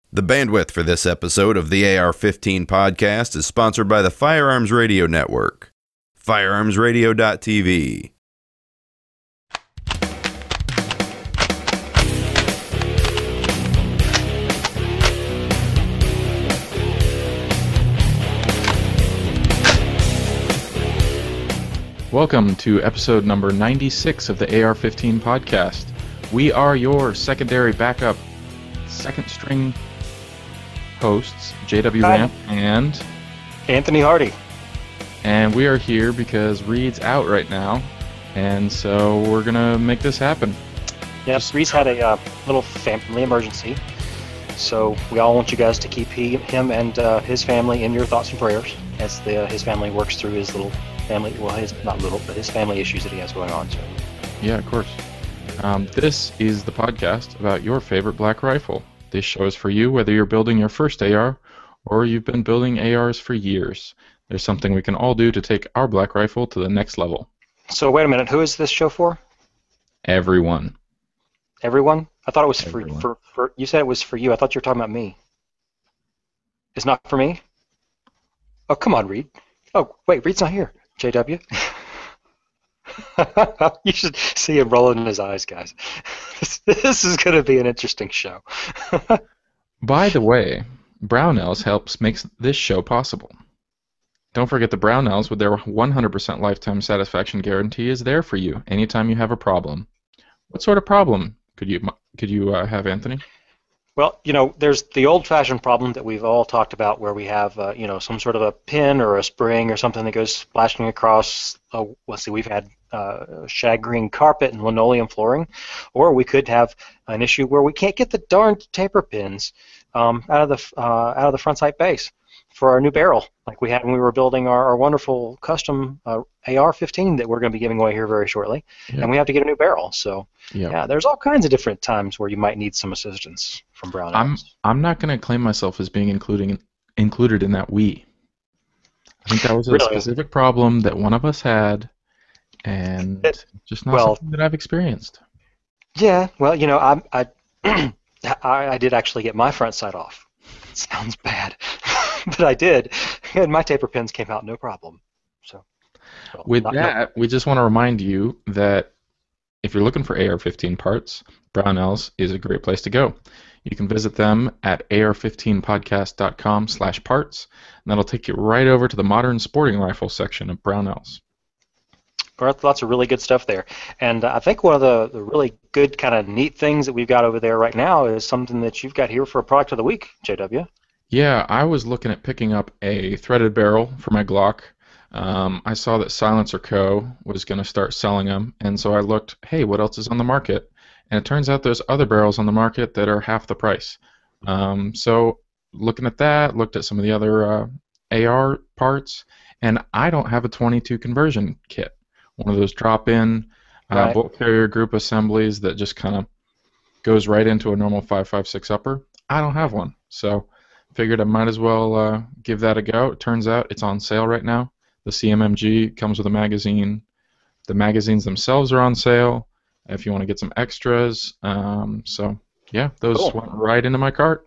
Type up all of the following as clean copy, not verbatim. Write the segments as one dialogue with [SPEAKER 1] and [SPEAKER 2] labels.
[SPEAKER 1] The bandwidth for this episode of the AR-15 podcast is sponsored by the Firearms Radio Network. FirearmsRadio.tv.
[SPEAKER 2] Welcome to episode number 96 of the AR-15 podcast. We are your secondary backup, second string hosts, JW Ramp and
[SPEAKER 3] Anthony Hardy.
[SPEAKER 2] And we are here because Reed's out right now, and so we're going to make this happen.
[SPEAKER 3] Yes, Reed's had a little family emergency, so we all want you guys to keep him and his family in your thoughts and prayers as his family works through his little family, well, his family issues that he has going on. So.
[SPEAKER 2] Yeah, of course. This is the podcast about your favorite black rifle. This show is for you whether you're building your first AR or you've been building ARs for years. There's something we can all do to take our black rifle to the next level.
[SPEAKER 3] So wait a minute, who is this show for?
[SPEAKER 2] Everyone.
[SPEAKER 3] Everyone? I thought it was
[SPEAKER 2] Everyone.
[SPEAKER 3] for you said it was for you. I thought you were talking about me. It's not for me? Oh, come on, Reed. Oh, wait, Reed's not here. JW? You should see him rolling in his eyes, guys. This is going to be an interesting show.
[SPEAKER 2] By the way, Brownells makes this show possible. Don't forget the Brownells with their 100% lifetime satisfaction guarantee is there for you anytime you have a problem. What sort of problem could you have, Anthony?
[SPEAKER 3] Well, there's the old-fashioned problem that we've all talked about where we have, some sort of a pin or a spring or something that goes splashing across, let's see, we've had shag green carpet and linoleum flooring, or we could have an issue where we can't get the darned taper pins out of the front sight base for our new barrel, like we had when we were building our wonderful custom AR-15 that we're going to be giving away here very shortly, and we have to get a new barrel. So, yeah, there's all kinds of different times where you might need some assistance from Brownells.
[SPEAKER 2] I'm not going to claim myself as being included in that we. I think that was a
[SPEAKER 3] Really?
[SPEAKER 2] specific problem that one of us had, and just not something that I've experienced.
[SPEAKER 3] Yeah, well, I did actually get my front sight off. It sounds bad, but I did, and my taper pins came out no problem. So,
[SPEAKER 2] we just want to remind you that if you're looking for AR-15 parts, Brownells is a great place to go. You can visit them at ar15podcast.com/parts, and that'll take you right over to the modern sporting rifle section of Brownells.
[SPEAKER 3] Lots of really good stuff there. And I think one of the really good kind of neat things that we've got over there right now is something that you've got here for a product of the week, JW.
[SPEAKER 2] Yeah, I was looking at picking up a threaded barrel for my Glock. I saw that Silencer Co. was going to start selling them, and so I looked, hey, what else is on the market? And it turns out there's other barrels on the market that are half the price. So looking at that, looked at some of the other AR parts, and I don't have a 22 conversion kit. One of those drop-in bolt carrier group assemblies that just kind of goes right into a normal 5.56 upper. I don't have one, so figured I might as well give that a go. It turns out it's on sale right now. The CMMG comes with a magazine. The magazines themselves are on sale if you want to get some extras. So, yeah, those went right into my cart.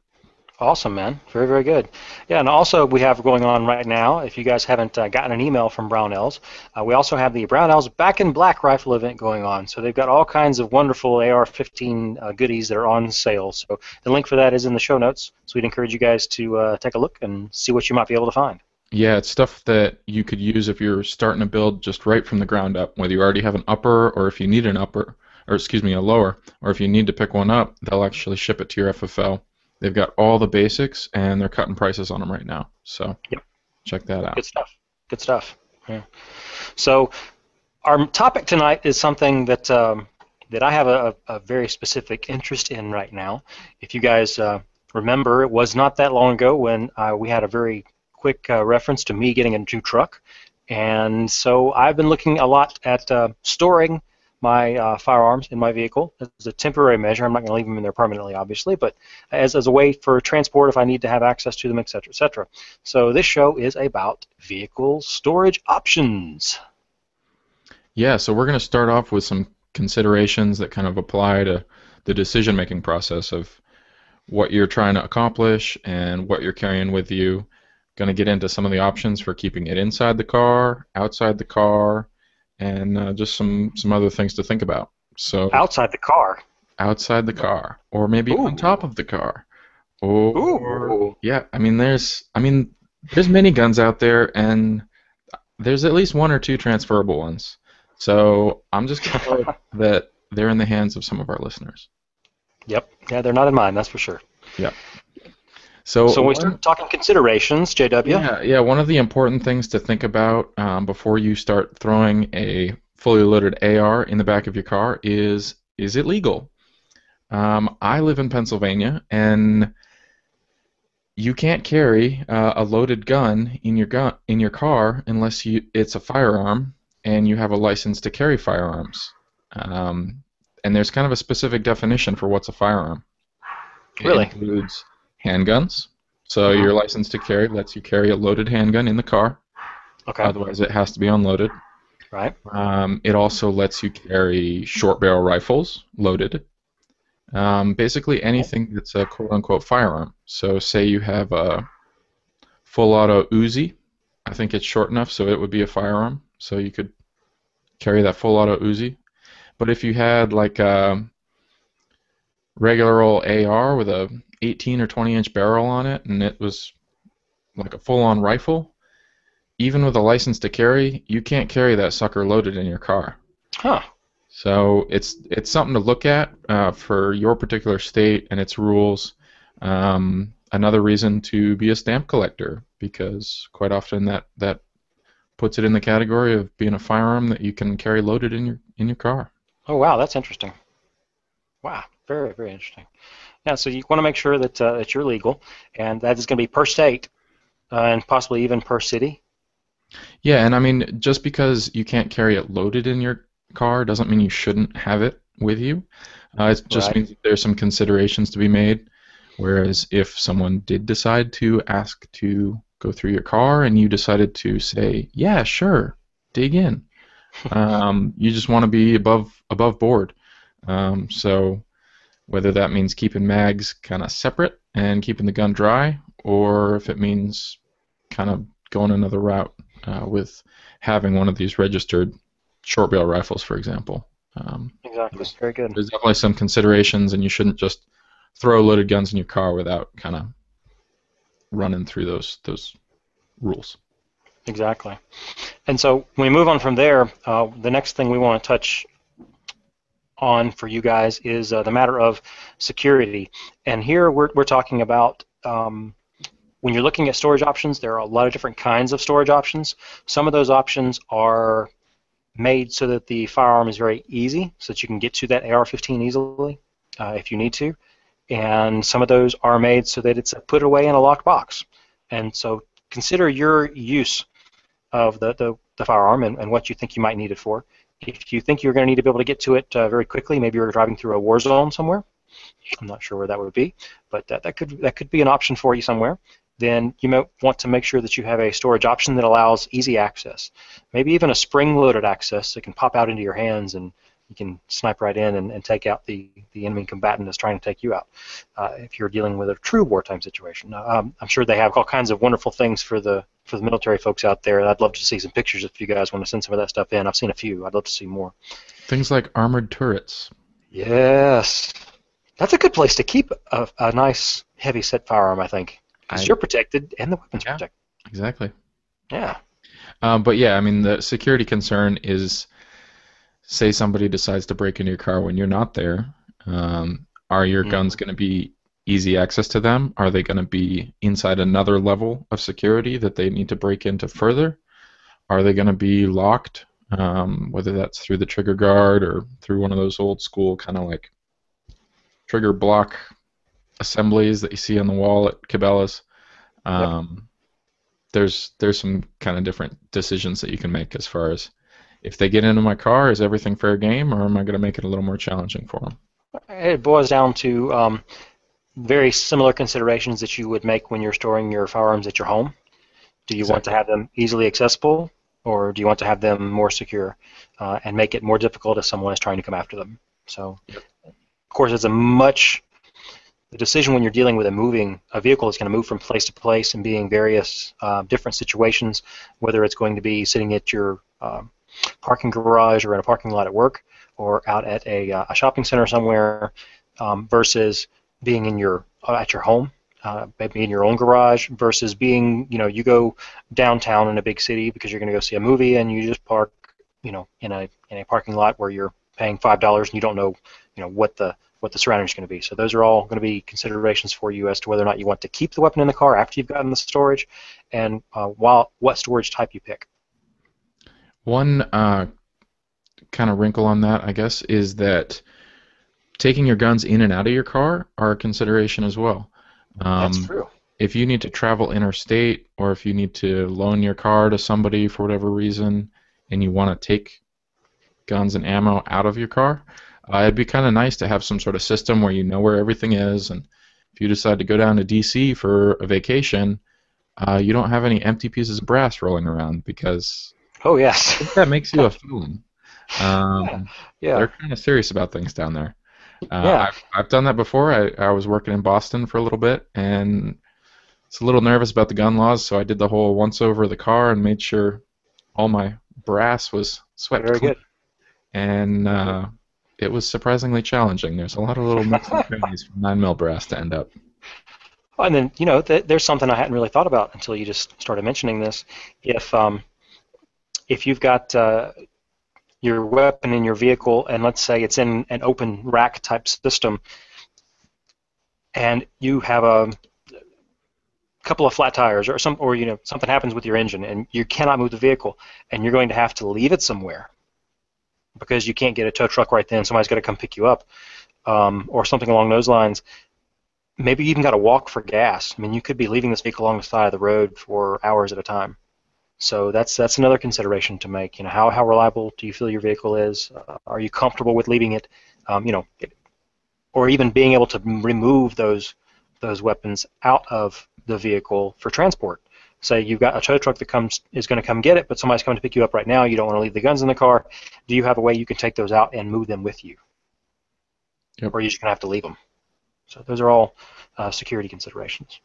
[SPEAKER 3] Awesome, man. Very, very good. Yeah, and also we have going on right now, if you guys haven't gotten an email from Brownells, we also have the Brownells Back in Black rifle event going on. So they've got all kinds of wonderful AR-15 goodies that are on sale. So the link for that is in the show notes. So we'd encourage you guys to take a look and see what you might be able to find.
[SPEAKER 2] Yeah, it's stuff that you could use if you're starting to build just right from the ground up, whether you already have an upper or if you need an upper, or excuse me, a lower, or if you need to pick one up, they'll actually ship it to your FFL. They've got all the basics, and they're cutting prices on them right now. So check that out.
[SPEAKER 3] Good stuff. Good stuff. Yeah. So our topic tonight is something that that I have a very specific interest in right now. If you guys remember, it was not that long ago when we had a very quick reference to me getting a new truck. And so I've been looking a lot at storing my firearms in my vehicle as a temporary measure. I'm not going to leave them in there permanently, obviously, but as a way for transport if I need to have access to them, etc., etc. So this show is about vehicle storage options.
[SPEAKER 2] Yeah, so we're going to start off with some considerations that kind of apply to the decision-making process of what you're trying to accomplish and what you're carrying with you. Going to get into some of the options for keeping it inside the car, outside the car, and just some other things to think about. So
[SPEAKER 3] Outside the car.
[SPEAKER 2] outside the car, or maybe on
[SPEAKER 3] Ooh.
[SPEAKER 2] top of the car, or
[SPEAKER 3] Ooh.
[SPEAKER 2] yeah. There's miniguns out there, and there's at least one or two transferable ones. So I'm just going to hope that they're in the hands of some of our listeners.
[SPEAKER 3] Yep. Yeah, they're not in mine, that's for sure.
[SPEAKER 2] Yeah. So
[SPEAKER 3] when we start talking considerations, JW.
[SPEAKER 2] Yeah. One of the important things to think about before you start throwing a fully loaded AR in the back of your car is it legal? I live in Pennsylvania, and you can't carry a loaded gun in your car unless it's a firearm and you have a license to carry firearms. And there's kind of a specific definition for what's a firearm.
[SPEAKER 3] Really?
[SPEAKER 2] It includes handguns. So your license to carry lets you carry a loaded handgun in the car.
[SPEAKER 3] Okay.
[SPEAKER 2] Otherwise, it has to be unloaded.
[SPEAKER 3] Right.
[SPEAKER 2] It also lets you carry short barrel rifles loaded. Basically anything that's a quote-unquote firearm. So say you have a full auto Uzi. I think it's short enough so it would be a firearm. So you could carry that full auto Uzi. But if you had like a regular old AR with a 18 or 20-inch barrel on it and it was like a full-on rifle, even with a license to carry, you can't carry that sucker loaded in your car.
[SPEAKER 3] Huh.
[SPEAKER 2] So it's something to look at for your particular state and its rules. Another reason to be a stamp collector, because quite often that puts it in the category of being a firearm that you can carry loaded in your car.
[SPEAKER 3] Oh wow, that's interesting. Wow, very very interesting. Yeah, so you want to make sure that that you're legal, and that is going to be per state, and possibly even per city.
[SPEAKER 2] Yeah, and I mean, just because you can't carry it loaded in your car doesn't mean you shouldn't have it with you. It just means that there's some considerations to be made. Whereas if someone did decide to ask to go through your car and you decided to say, yeah, sure, dig in, you just want to be above board. So whether that means keeping mags kind of separate and keeping the gun dry, or if it means kind of going another route with having one of these registered short barrel rifles, for example.
[SPEAKER 3] Exactly. Very good.
[SPEAKER 2] There's definitely some considerations, and you shouldn't just throw loaded guns in your car without kind of running through those rules.
[SPEAKER 3] Exactly. And so when we move on from there, the next thing we want to touch on for you guys is the matter of security. And here we're talking about when you're looking at storage options, there are a lot of different kinds of storage options. Some of those options are made so that the firearm is very easy, so that you can get to that AR-15 easily if you need to. And some of those are made so that it's put away in a locked box. And so consider your use of the firearm and what you think you might need it for. If you think you're going to need to be able to get to it very quickly, maybe you're driving through a war zone somewhere. I'm not sure where that would be, but that could be an option for you somewhere. Then you might want to make sure that you have a storage option that allows easy access. Maybe even a spring-loaded access that can pop out into your hands and you can snipe right in and take out the enemy combatant that's trying to take you out if you're dealing with a true wartime situation. I'm sure they have all kinds of wonderful things for the military folks out there. I'd love to see some pictures if you guys want to send some of that stuff in. I've seen a few. I'd love to see more.
[SPEAKER 2] Things like armored turrets.
[SPEAKER 3] Yes. That's a good place to keep a nice heavy-set firearm, I think. Because you're protected and the weapon's protected.
[SPEAKER 2] Exactly.
[SPEAKER 3] Yeah.
[SPEAKER 2] But yeah, I mean, the security concern is, say somebody decides to break into your car when you're not there. Are your guns going to be easy access to them? Are they going to be inside another level of security that they need to break into further? Are they going to be locked, whether that's through the trigger guard or through one of those old school kind of like trigger block assemblies that you see on the wall at Cabela's? There's some kind of different decisions that you can make as far as, if they get into my car, is everything fair game, or am I going to make it a little more challenging for them?
[SPEAKER 3] It boils down to very similar considerations that you would make when you're storing your firearms at your home. Do you want to have them easily accessible, or do you want to have them more secure and make it more difficult if someone is trying to come after them? So, of course, it's a much the decision when you're dealing with a vehicle is going to move from place to place and be in various different situations, whether it's going to be sitting at your parking garage or in a parking lot at work or out at a shopping center somewhere, versus being in at your home, maybe in your own garage, versus being, you go downtown in a big city because you're going to go see a movie and you just park, in a parking lot where you're paying $5 and you don't know, what the surroundings are going to be. So those are all going to be considerations for you as to whether or not you want to keep the weapon in the car after you've gotten the storage, and what storage type you pick.
[SPEAKER 2] One kind of wrinkle on that, I guess, is that taking your guns in and out of your car are a consideration as well.
[SPEAKER 3] That's true.
[SPEAKER 2] If you need to travel interstate, or if you need to loan your car to somebody for whatever reason, and you want to take guns and ammo out of your car, it'd be kind of nice to have some sort of system where you know where everything is, and if you decide to go down to DC for a vacation, you don't have any empty pieces of brass rolling around, because
[SPEAKER 3] oh yes,
[SPEAKER 2] I think that makes you a felon.
[SPEAKER 3] Yeah.
[SPEAKER 2] They're kind of serious about things down there.
[SPEAKER 3] Yeah.
[SPEAKER 2] I've done that before. I was working in Boston for a little bit, and it's a little nervous about the gun laws, so I did the whole once over the car and made sure all my brass was swept
[SPEAKER 3] Very
[SPEAKER 2] clean.
[SPEAKER 3] good.
[SPEAKER 2] And it was surprisingly challenging. There's a lot of little nooks and crannies from 9mm brass to end up.
[SPEAKER 3] Oh, and then there's something I hadn't really thought about until you just started mentioning this. If you've got your weapon in your vehicle, and let's say it's in an open rack type system, and you have a couple of flat tires, or something happens with your engine, and you cannot move the vehicle, and you're going to have to leave it somewhere because you can't get a tow truck right then. Somebody's got to come pick you up, or something along those lines. Maybe you even got to walk for gas. I mean, you could be leaving this vehicle along the side of the road for hours at a time. So that's another consideration to make. How reliable do you feel your vehicle is? Are you comfortable with leaving it? Or even being able to remove those weapons out of the vehicle for transport. Say you've got a tow truck that is going to come get it, but somebody's coming to pick you up right now. You don't want to leave the guns in the car. Do you have a way you can take those out and move them with you?
[SPEAKER 2] Yep.
[SPEAKER 3] Or are you just going to have to leave them? So those are all security considerations.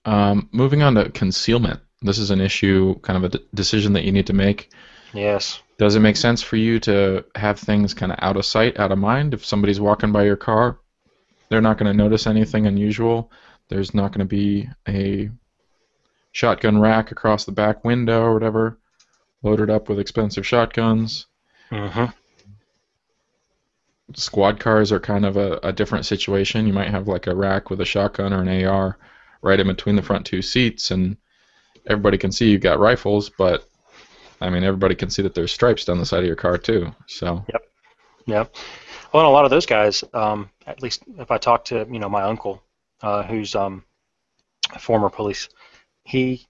[SPEAKER 2] Moving on to concealment. This is an issue, kind of a decision that you need to make.
[SPEAKER 3] Yes.
[SPEAKER 2] Does it make sense for you to have things kind of out of sight, out of mind? If somebody's walking by your car, they're not going to notice anything unusual. There's not going to be a shotgun rack across the back window or whatever, loaded up with expensive shotguns.
[SPEAKER 3] Mm-hmm.
[SPEAKER 2] Squad cars are kind of a different situation. You might have like a rack with a shotgun or an AR right in between the front two seats, and everybody can see you've got rifles, but I mean, everybody can see that there's stripes down the side of your car too. So.
[SPEAKER 3] Yep. Well, and a lot of those guys, at least if I talk to my uncle, who's former police, he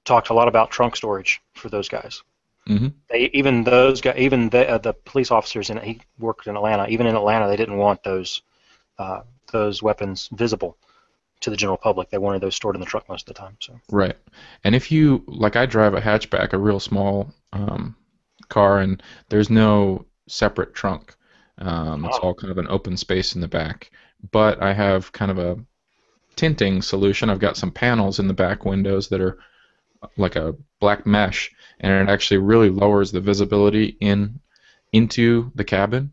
[SPEAKER 3] talked a lot about trunk storage for those guys.
[SPEAKER 2] Mm-hmm.
[SPEAKER 3] Even the police officers, and he worked in Atlanta. Even in Atlanta, they didn't want those weapons visible to the general public. They wanted those stored in the truck most of the time. So.
[SPEAKER 2] Right. And if you, like, I drive a hatchback, a real small car, and there's no separate trunk. It's all kind of an open space in the back. But I have kind of a tinting solution. I've got some panels in the back windows that are like a black mesh, and it actually really lowers the visibility into the cabin.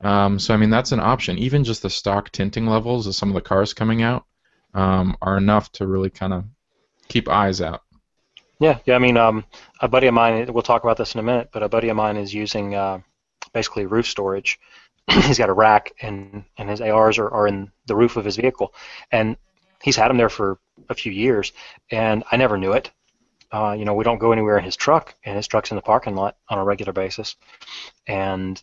[SPEAKER 2] So I mean, that's an option. Even just the stock tinting levels of some of the cars coming out are enough to really kind of keep eyes out.
[SPEAKER 3] Yeah. I mean, a buddy of mine, we'll talk about this in a minute, but a buddy of mine is using basically roof storage. He's got a rack, and his ARs are in the roof of his vehicle, and he's had them there for a few years, and I never knew it. We don't go anywhere in his truck, and his truck's in the parking lot on a regular basis. And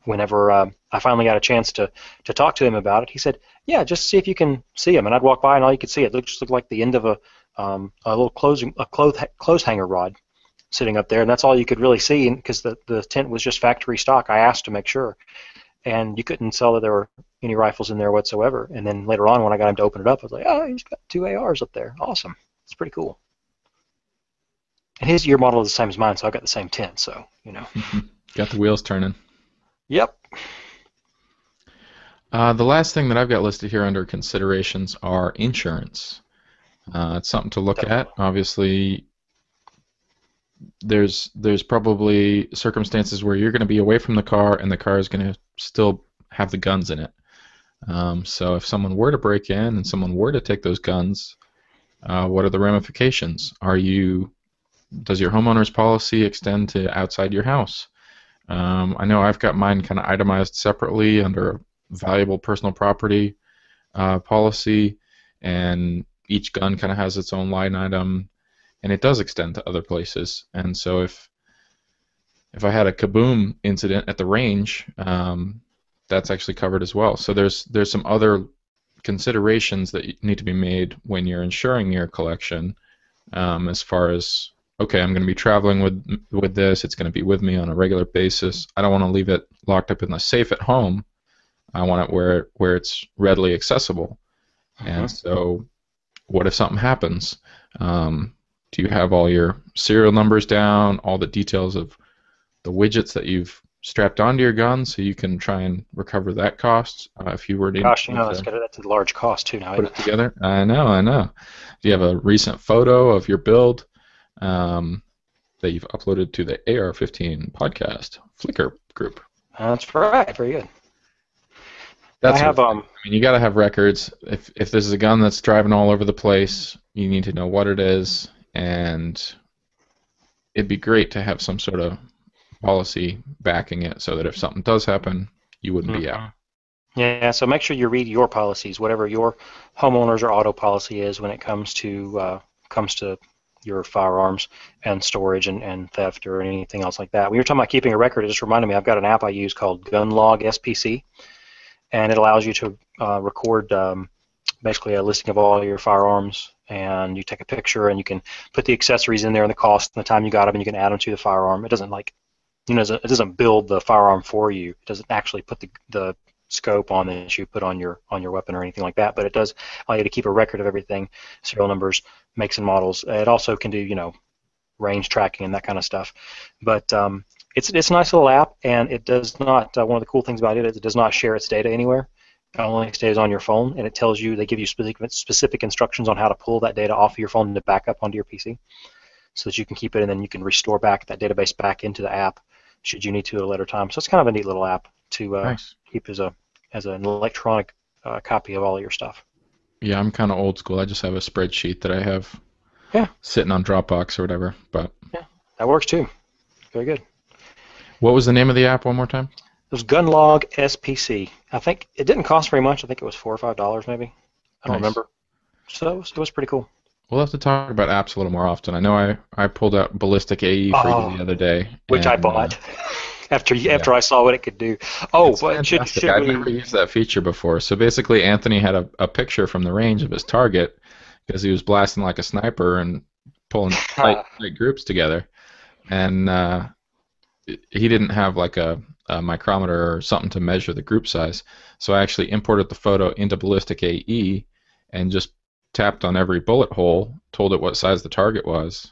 [SPEAKER 3] whenever I finally got a chance to talk to him about it, he said, "Yeah, just see if you can see him." And I'd walk by, and all you could see, it just looked like the end of a little clothes hanger rod sitting up there, and that's all you could really see, because the tent was just factory stock. I asked to make sure, and you couldn't tell that there were any rifles in there whatsoever. And then later on, when I got him to open it up, I was like, "Oh, he's got 2 ARs up there. Awesome. It's pretty cool." And his year model is the same as mine, so I've got the same tent, so.
[SPEAKER 2] Got the wheels turning.
[SPEAKER 3] Yep.
[SPEAKER 2] The last thing that I've got listed here under considerations are insurance. It's something to look at. Obviously, there's probably circumstances where you're going to be away from the car and the car is going to still have the guns in it. So if someone were to break in and someone were to take those guns, what are the ramifications? Does your homeowner's policy extend to outside your house? I know I've got mine kind of itemized separately under valuable personal property policy, and each gun kind of has its own line item, and it does extend to other places. And so if I had a kaboom incident at the range, that's actually covered as well. So there's some other considerations that need to be made when you're insuring your collection, as far as, okay, I'm going to be traveling with this. It's going to be with me on a regular basis. I don't want to leave it locked up in the safe at home. I want it where it's readily accessible. And so, what if something happens? Do you have all your serial numbers down, all the details of the widgets that you've strapped onto your gun, so you can try and recover that cost if you were to?
[SPEAKER 3] Gosh, that's a large cost too now.
[SPEAKER 2] Put it together. I know. Do you have a recent photo of your build that you've uploaded to the AR-15 podcast Flickr group?
[SPEAKER 3] That's right. Very good.
[SPEAKER 2] I mean, you got to have records. If this is a gun that's driving all over the place, you need to know what it is, and it'd be great to have some sort of policy backing it, so that if something does happen, you wouldn't be out.
[SPEAKER 3] Yeah. So make sure you read your policies, whatever your homeowners or auto policy is when it comes to your firearms and storage and theft or anything else like that. When you're talking about keeping a record, it just reminded me. I've got an app I use called GunLog SPC. And it allows you to record basically a listing of all your firearms, and you take a picture and you can put the accessories in there and the cost and the time you got them, and you can add them to the firearm. It doesn't it doesn't build the firearm for you. It doesn't actually put the scope on that you put on your weapon or anything like that. But it does allow you to keep a record of everything, serial numbers, makes and models. It also can do range tracking and that kind of stuff. But it's a nice little app, and it does not. One of the cool things about it is it does not share its data anywhere. It only stays on your phone, and it tells you. They give you specific instructions on how to pull that data off of your phone to back up onto your PC, so that you can keep it, and then you can restore back that database back into the app should you need to at a later time. So it's kind of a neat little app to keep as an electronic copy of all of your stuff.
[SPEAKER 2] Yeah, I'm kind of old school. I just have a spreadsheet that I have sitting on Dropbox or whatever. But
[SPEAKER 3] yeah, that works too. Very good.
[SPEAKER 2] What was the name of the app one more time?
[SPEAKER 3] It was GunLog SPC. I think it didn't cost very much. I think it was $4 or $5 maybe. I don't remember. So it was pretty cool.
[SPEAKER 2] We'll have to talk about apps a little more often. I know I pulled out Ballistic AE for you the other day.
[SPEAKER 3] Which I bought after I saw what it could do. Oh, but
[SPEAKER 2] I've never used that feature before. So basically, Anthony had a picture from the range of his target because he was blasting like a sniper and pulling tight groups together. And he didn't have like a micrometer or something to measure the group size, so I actually imported the photo into Ballistic AE and just tapped on every bullet hole, told it what size the target was.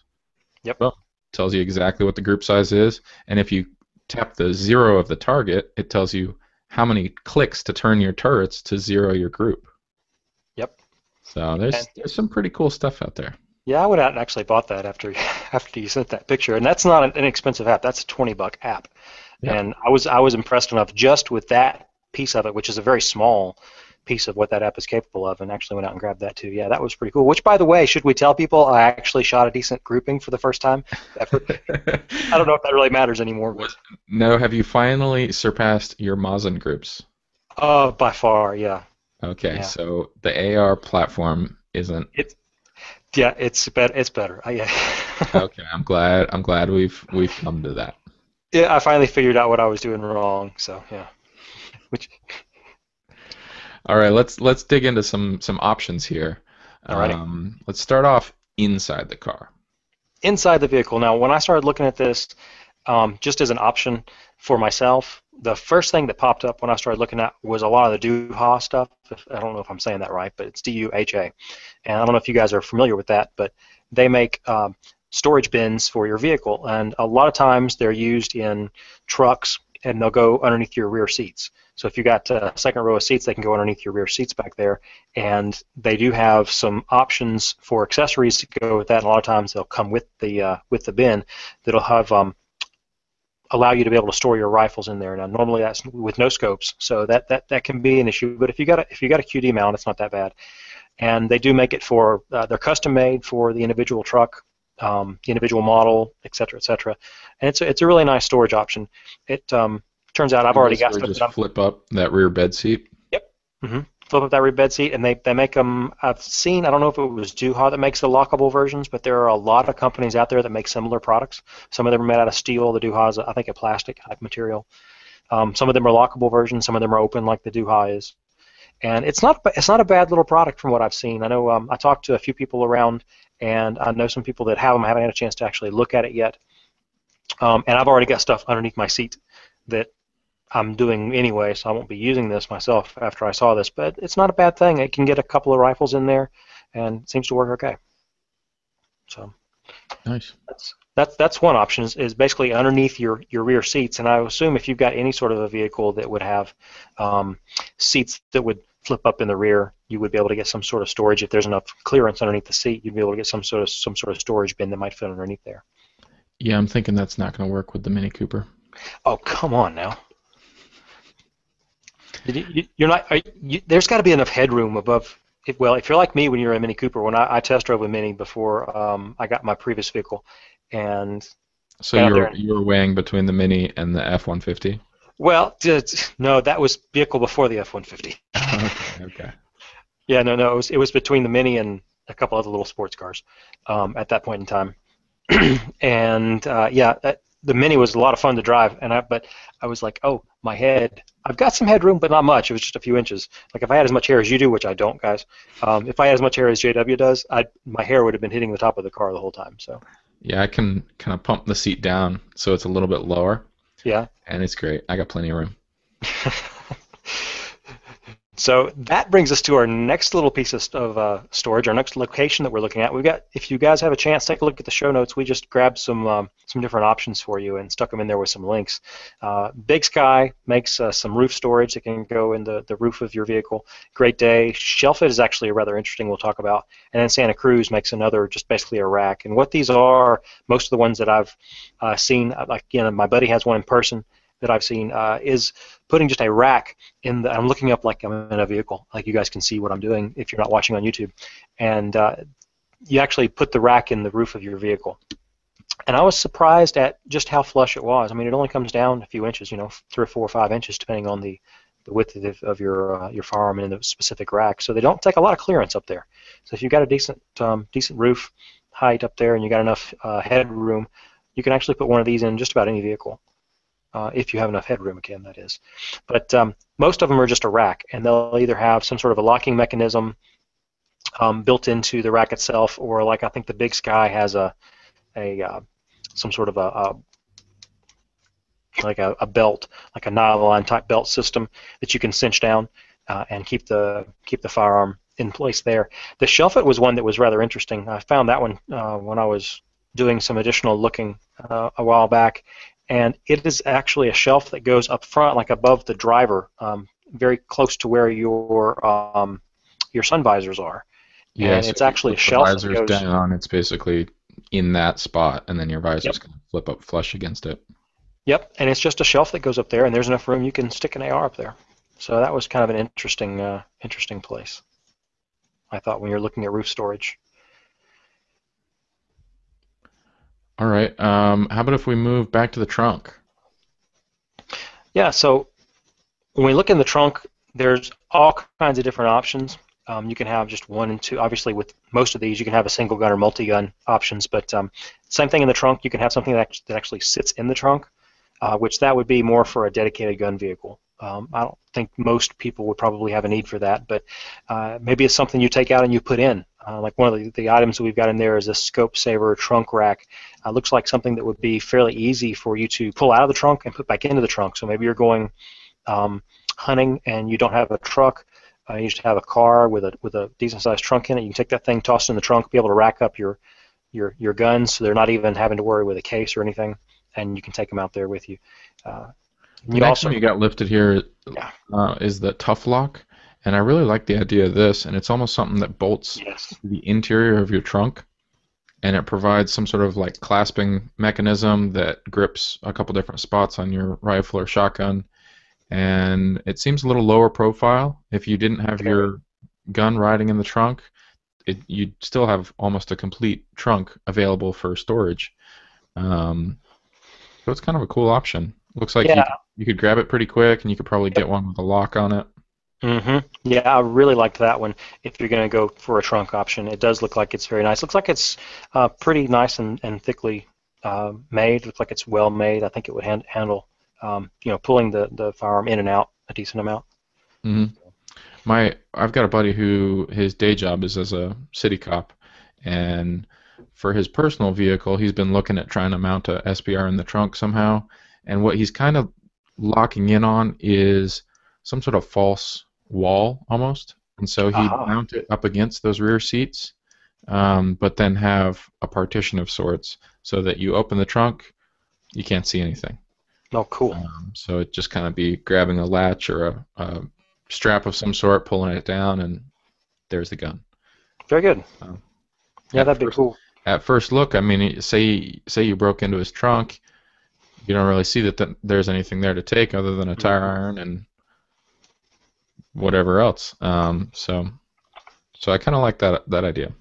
[SPEAKER 3] Yep.
[SPEAKER 2] Well, tells you exactly what the group size is, and if you tap the 0 of the target, it tells you how many clicks to turn your turrets to 0 your group.
[SPEAKER 3] Yep.
[SPEAKER 2] So there's some pretty cool stuff out there.
[SPEAKER 3] Yeah, I would have actually bought that after you sent that picture, and that's not an inexpensive app. That's a $20 app, and I was impressed enough just with that piece of it, which is a very small piece of what that app is capable of, and actually went out and grabbed that too. Yeah, that was pretty cool. Which, by the way, should we tell people I actually shot a decent grouping for the first time ever? I don't know if that really matters anymore. But.
[SPEAKER 2] No, have you finally surpassed your Mosin groups?
[SPEAKER 3] By far, yeah.
[SPEAKER 2] Okay, so the AR platform isn't.
[SPEAKER 3] Yeah, it's better. Yeah.
[SPEAKER 2] Okay, I'm glad we've come to that.
[SPEAKER 3] Yeah, I finally figured out what I was doing wrong. So yeah.
[SPEAKER 2] All right, let's dig into some options here.
[SPEAKER 3] Alrighty.
[SPEAKER 2] Let's start off inside the car.
[SPEAKER 3] Inside the vehicle. Now, when I started looking at this, just as an option for myself, the first thing that popped up when I started looking at was a lot of the DUHA stuff. I don't know if I'm saying that right, but it's DUHA. And I don't know if you guys are familiar with that, but they make storage bins for your vehicle. And a lot of times they're used in trucks and they'll go underneath your rear seats. So if you got a second row of seats, they can go underneath your rear seats back there. And they do have some options for accessories to go with that. And a lot of times they'll come with the bin that'll have allow you to be able to store your rifles in there. Now normally that's with no scopes, so that can be an issue. But if you got a QD mount, it's not that bad. And they do make it for they're custom made for the individual truck, the individual model, et cetera, and it's a really nice storage option. It turns out I've already got stuff.
[SPEAKER 2] Just flip up that rear bed seat.
[SPEAKER 3] Yep. Flip up that rear bed seat, and they make them. I've seen. I don't know if it was Duha that makes the lockable versions, but there are a lot of companies out there that make similar products. Some of them are made out of steel. The Duha is, I think, a plastic type material. Some of them are lockable versions. Some of them are open, like the Duha is. And it's not a bad little product from what I've seen. I know I talked to a few people around, and I know some people that have them. I haven't had a chance to actually look at it yet. And I've already got stuff underneath my seat that I'm doing anyway, so I won't be using this myself after I saw this. But it's not a bad thing. It can get a couple of rifles in there, and it seems to work okay. So
[SPEAKER 2] nice.
[SPEAKER 3] That's one option is basically underneath your rear seats. And I assume if you've got any sort of a vehicle that would have seats that would flip up in the rear, you would be able to get some sort of storage. If there's enough clearance underneath the seat, you'd be able to get some sort of storage bin that might fit underneath there.
[SPEAKER 2] Yeah, I'm thinking that's not going to work with the Mini Cooper.
[SPEAKER 3] Oh, come on now. You're not. There's got to be enough headroom above. Well, if you're like me when you're a Mini Cooper, when I test drove a Mini before I got my previous vehicle, and
[SPEAKER 2] so you were weighing between the Mini and the F-150.
[SPEAKER 3] Well, no, that was vehicle before the F-150.
[SPEAKER 2] Okay.
[SPEAKER 3] Yeah, no, it was between the Mini and a couple other little sports cars at that point in time, and the Mini was a lot of fun to drive, but I was like, oh, my head. I've got some headroom, but not much. It was just a few inches. Like if I had as much hair as you do, which I don't, guys. If I had as much hair as JW does, my hair would have been hitting the top of the car the whole time. So.
[SPEAKER 2] Yeah, I can kind of pump the seat down so it's a little bit lower.
[SPEAKER 3] Yeah.
[SPEAKER 2] And it's great. I got plenty of room.
[SPEAKER 3] So that brings us to our next little piece of storage, our next location that we're looking at. If you guys have a chance, take a look at the show notes. We just grabbed some different options for you and stuck them in there with some links. Big Sky makes some roof storage that can go in the roof of your vehicle. Great Day. Shelf It is actually rather interesting. We'll talk about. And then Santa Cruz makes another, just basically a rack. And what these are, most of the ones that I've seen, like my buddy has one in person that I've seen, is putting just a rack in the. I'm looking up like I'm in a vehicle, like you guys can see what I'm doing if you're not watching on YouTube, and you actually put the rack in the roof of your vehicle. And I was surprised at just how flush it was. I mean, it only comes down a few inches, 3 or 4 or 5 inches, depending on the width of your firearm and the specific rack. So they don't take a lot of clearance up there. So if you've got a decent roof height up there and you got enough headroom, you can actually put one of these in just about any vehicle. If you have enough headroom, again, that is. But most of them are just a rack, and they'll either have some sort of a locking mechanism built into the rack itself, or like I think the Big Sky has some sort of a belt, like a nylon type belt system that you can cinch down and keep the firearm in place there. The Shelf It was one that was rather interesting. I found that one when I was doing some additional looking a while back. And it is actually a shelf that goes up front, like above the driver, very close to where your sun visors are.
[SPEAKER 2] Yeah,
[SPEAKER 3] and
[SPEAKER 2] so
[SPEAKER 3] it's actually a shelf that
[SPEAKER 2] visors
[SPEAKER 3] goes
[SPEAKER 2] down. It's basically in that spot, and then your visor's going to flip up flush against it.
[SPEAKER 3] Yep, and it's just a shelf that goes up there, and there's enough room you can stick an AR up there. So that was kind of an interesting place, I thought, when you're looking at roof storage.
[SPEAKER 2] All right. How about if we move back to the trunk?
[SPEAKER 3] Yeah, so when we look in the trunk, there's all kinds of different options. You can have just 1 and 2. Obviously, with most of these, you can have a single gun or multi-gun options, but same thing in the trunk. You can have something that actually sits in the trunk, which that would be more for a dedicated gun vehicle. I don't think most people would probably have a need for that, but maybe it's something you take out and you put in. Like one of the items that we've got in there is a Scope Saver trunk rack. Looks like something that would be fairly easy for you to pull out of the trunk and put back into the trunk. So maybe you're going hunting and you don't have a truck. You just have a car with a decent-sized trunk in it. You can take that thing, toss it in the trunk, be able to rack up your guns, so they're not even having to worry with a case or anything, and you can take them out there with you. And
[SPEAKER 2] The
[SPEAKER 3] you
[SPEAKER 2] next
[SPEAKER 3] also,
[SPEAKER 2] one you got lifted here
[SPEAKER 3] yeah,
[SPEAKER 2] is the Tough Lock, and I really like the idea of this, and it's almost something that bolts
[SPEAKER 3] yes.
[SPEAKER 2] to the interior of your trunk, and it provides some sort of like clasping mechanism that grips a couple different spots on your rifle or shotgun, and it seems a little lower profile. If you didn't have
[SPEAKER 3] Very.
[SPEAKER 2] your gun riding in the trunk, you'd still have almost a complete trunk available for storage. Um, so it's kind of a cool option. Looks like
[SPEAKER 3] Yeah.
[SPEAKER 2] you could grab it pretty quick, and you could probably get one with a lock on it.
[SPEAKER 3] Yeah, I really liked that one. If you're going to go for a trunk option, it does look like it's very nice. Looks like it's pretty nice and thickly made. Looks like it's well made. I think it would handle, pulling the firearm in and out a decent amount.
[SPEAKER 2] hmm I've got a buddy who his day job is as a city cop, and for his personal vehicle, he's been looking at trying to mount a SBR in the trunk somehow. And what he's kind of locking in on is some sort of false wall almost. And so he'd
[SPEAKER 3] Aha.
[SPEAKER 2] mount it up against those rear seats, but then have a partition of sorts so that you open the trunk, you can't see anything.
[SPEAKER 3] Oh, cool.
[SPEAKER 2] So it just kind of be grabbing a latch or a strap of some sort, pulling it down, and there's the gun.
[SPEAKER 3] Very good.
[SPEAKER 2] Um,
[SPEAKER 3] Yeah,
[SPEAKER 2] at
[SPEAKER 3] that'd be
[SPEAKER 2] first,
[SPEAKER 3] cool.
[SPEAKER 2] at first look, I mean, say you broke into his trunk, you don't really see that there's anything there to take other than a tire iron and whatever else. So I kind of like that idea.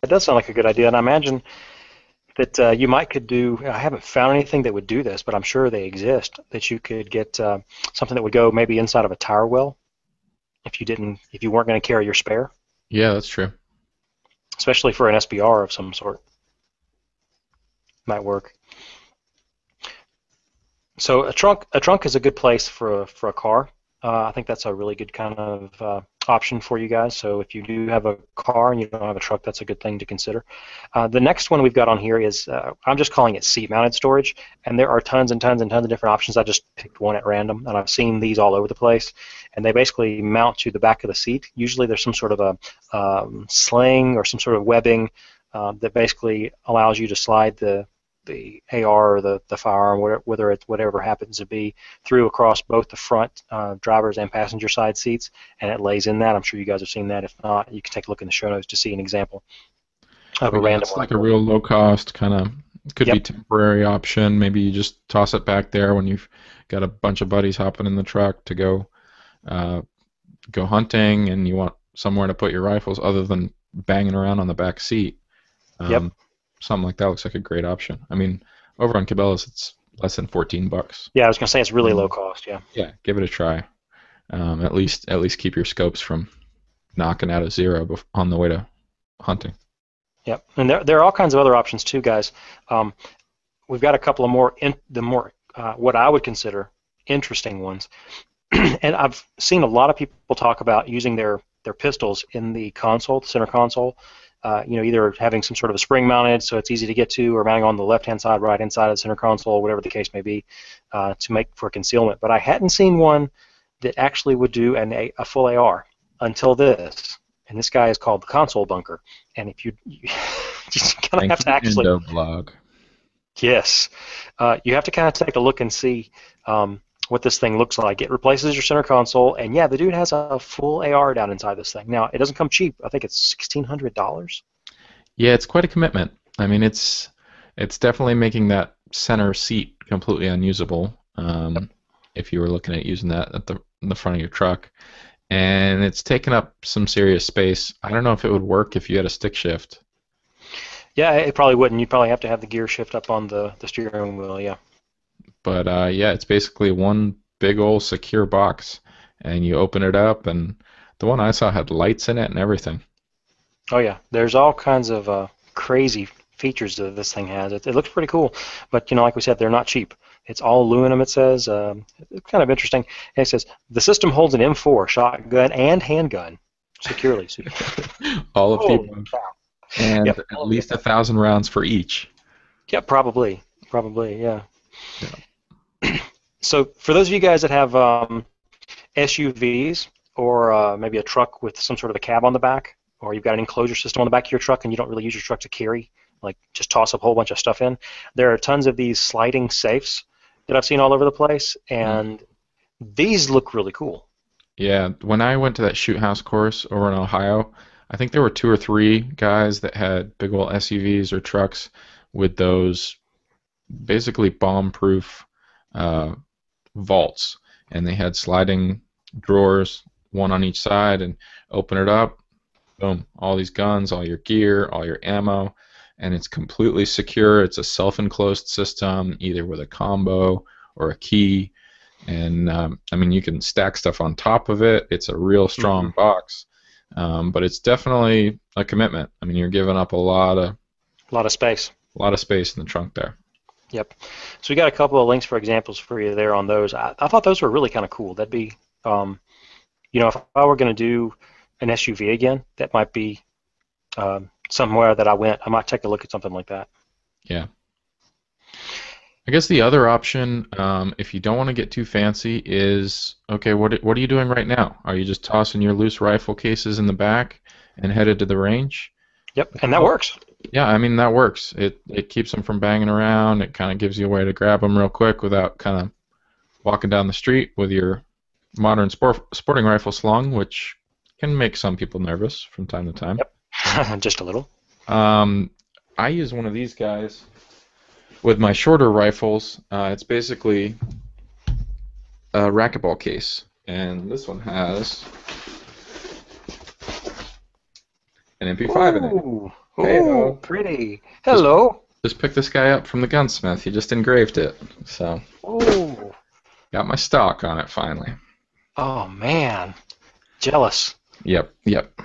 [SPEAKER 3] It does sound like a good idea, and I imagine that could do. I haven't found anything that would do this, but I'm sure they exist. That you could get something that would go maybe inside of a tire well if you weren't going to carry your spare,
[SPEAKER 2] Yeah, that's true.
[SPEAKER 3] especially for an SBR of some sort. Might work. So a trunk is a good place for a car. I think that's a really good kind of option for you guys. So if you do have a car and you don't have a truck, that's a good thing to consider. The next one we've got on here is I'm just calling it seat-mounted storage, and there are tons and tons and tons of different options. I just picked one at random, and I've seen these all over the place. And they basically mount to the back of the seat. Usually there's some sort of a sling or some sort of webbing that basically allows you to slide the AR or the firearm, whether it's whatever happens to be, through across both the front driver's and passenger side seats, and it lays in that. I'm sure you guys have seen that. If not, you can take a look in the show notes to see an example of a random
[SPEAKER 2] It's
[SPEAKER 3] one.
[SPEAKER 2] like a real low cost kind of could be
[SPEAKER 3] Yep.
[SPEAKER 2] temporary option. Maybe you just toss it back there when you've got a bunch of buddies hopping in the truck to go hunting, and you want somewhere to put your rifles other than banging around on the back seat.
[SPEAKER 3] Yep.
[SPEAKER 2] Something like that looks like a great option. I mean, over on Cabela's, it's less than $14.
[SPEAKER 3] Yeah, I was gonna say it's really low cost. Yeah.
[SPEAKER 2] Yeah, give it a try. At least keep your scopes from knocking out a zero on the way to hunting.
[SPEAKER 3] Yep. And there are all kinds of other options too, guys. We've got a couple of more what I would consider interesting ones. And I've seen a lot of people talk about using their pistols in the console, the center console. Either having some sort of a spring mounted so it's easy to get to, or mounting on the left-hand side, right-hand side of the center console, whatever the case may be, to make for concealment. But I hadn't seen one that actually would do a full AR until this. And this guy is called the console bunker. And if you just kind of have to actually,
[SPEAKER 2] blog.
[SPEAKER 3] yes, you have to kind of take a look and see what this thing looks like. It replaces your center console, and yeah, the dude has a full AR down inside this thing. Now, it doesn't come cheap. I think it's $1,600.
[SPEAKER 2] Yeah, it's quite a commitment. I mean, it's definitely making that center seat completely unusable. If you were looking at using that at the front of your truck, and it's taking up some serious space. I don't know if it would work if you had a stick shift.
[SPEAKER 3] Yeah, it probably wouldn't. You'd probably have to have the gear shift up on the steering wheel, yeah.
[SPEAKER 2] But yeah, it's basically one big old secure box, and you open it up, and the one I saw had lights in it and everything.
[SPEAKER 3] Oh yeah, there's all kinds of crazy features that this thing has. It looks pretty cool, but like we said, they're not cheap. It's all aluminum, it says. It's kind of interesting. And it says, the system holds an M4 shotgun and handgun securely.
[SPEAKER 2] All of the
[SPEAKER 3] Holy
[SPEAKER 2] above.
[SPEAKER 3] cow.
[SPEAKER 2] And
[SPEAKER 3] Yep.
[SPEAKER 2] at least 1,000 rounds for each.
[SPEAKER 3] Yeah, probably, yeah. So for those of you guys that have SUVs or maybe a truck with some sort of a cab on the back, or you've got an enclosure system on the back of your truck and you don't really use your truck to carry, like just toss a whole bunch of stuff in, there are tons of these sliding safes that I've seen all over the place, and these look really cool.
[SPEAKER 2] Yeah, when I went to that shoot house course over in Ohio, I think there were 2 or 3 guys that had big old SUVs or trucks with those basically bomb-proof uh, vaults, and they had sliding drawers, one on each side, and open it up, boom, all these guns, all your gear, all your ammo, and it's completely secure. It's a self-enclosed system, either with a combo or a key, and I mean, you can stack stuff on top of it. It's a real strong box, but it's definitely a commitment. I mean, you're giving up a lot
[SPEAKER 3] of space.
[SPEAKER 2] A lot of space in the trunk there.
[SPEAKER 3] Yep. So we got a couple of links for examples for you there on those. I thought those were really kind of cool. That'd be, if I were going to do an SUV again, that might be somewhere that I might take a look at something like that.
[SPEAKER 2] Yeah. I guess the other option, if you don't want to get too fancy, is, okay, what are you doing right now? Are you just tossing your loose rifle cases in the back and headed to the range?
[SPEAKER 3] Yep, and that works.
[SPEAKER 2] Yeah, I mean, that works. It keeps them from banging around. It kind of gives you a way to grab them real quick without kind of walking down the street with your modern sporting rifle slung, which can make some people nervous from time to time.
[SPEAKER 3] Yep, just a little.
[SPEAKER 2] I use one of these guys with my shorter rifles. It's basically a racquetball case, and this one has an MP5 in it.
[SPEAKER 3] Ooh, pretty. Hello.
[SPEAKER 2] Just picked this guy up from the gunsmith. He just engraved it. So, got my stock on it finally.
[SPEAKER 3] Oh man, jealous.
[SPEAKER 2] Yep.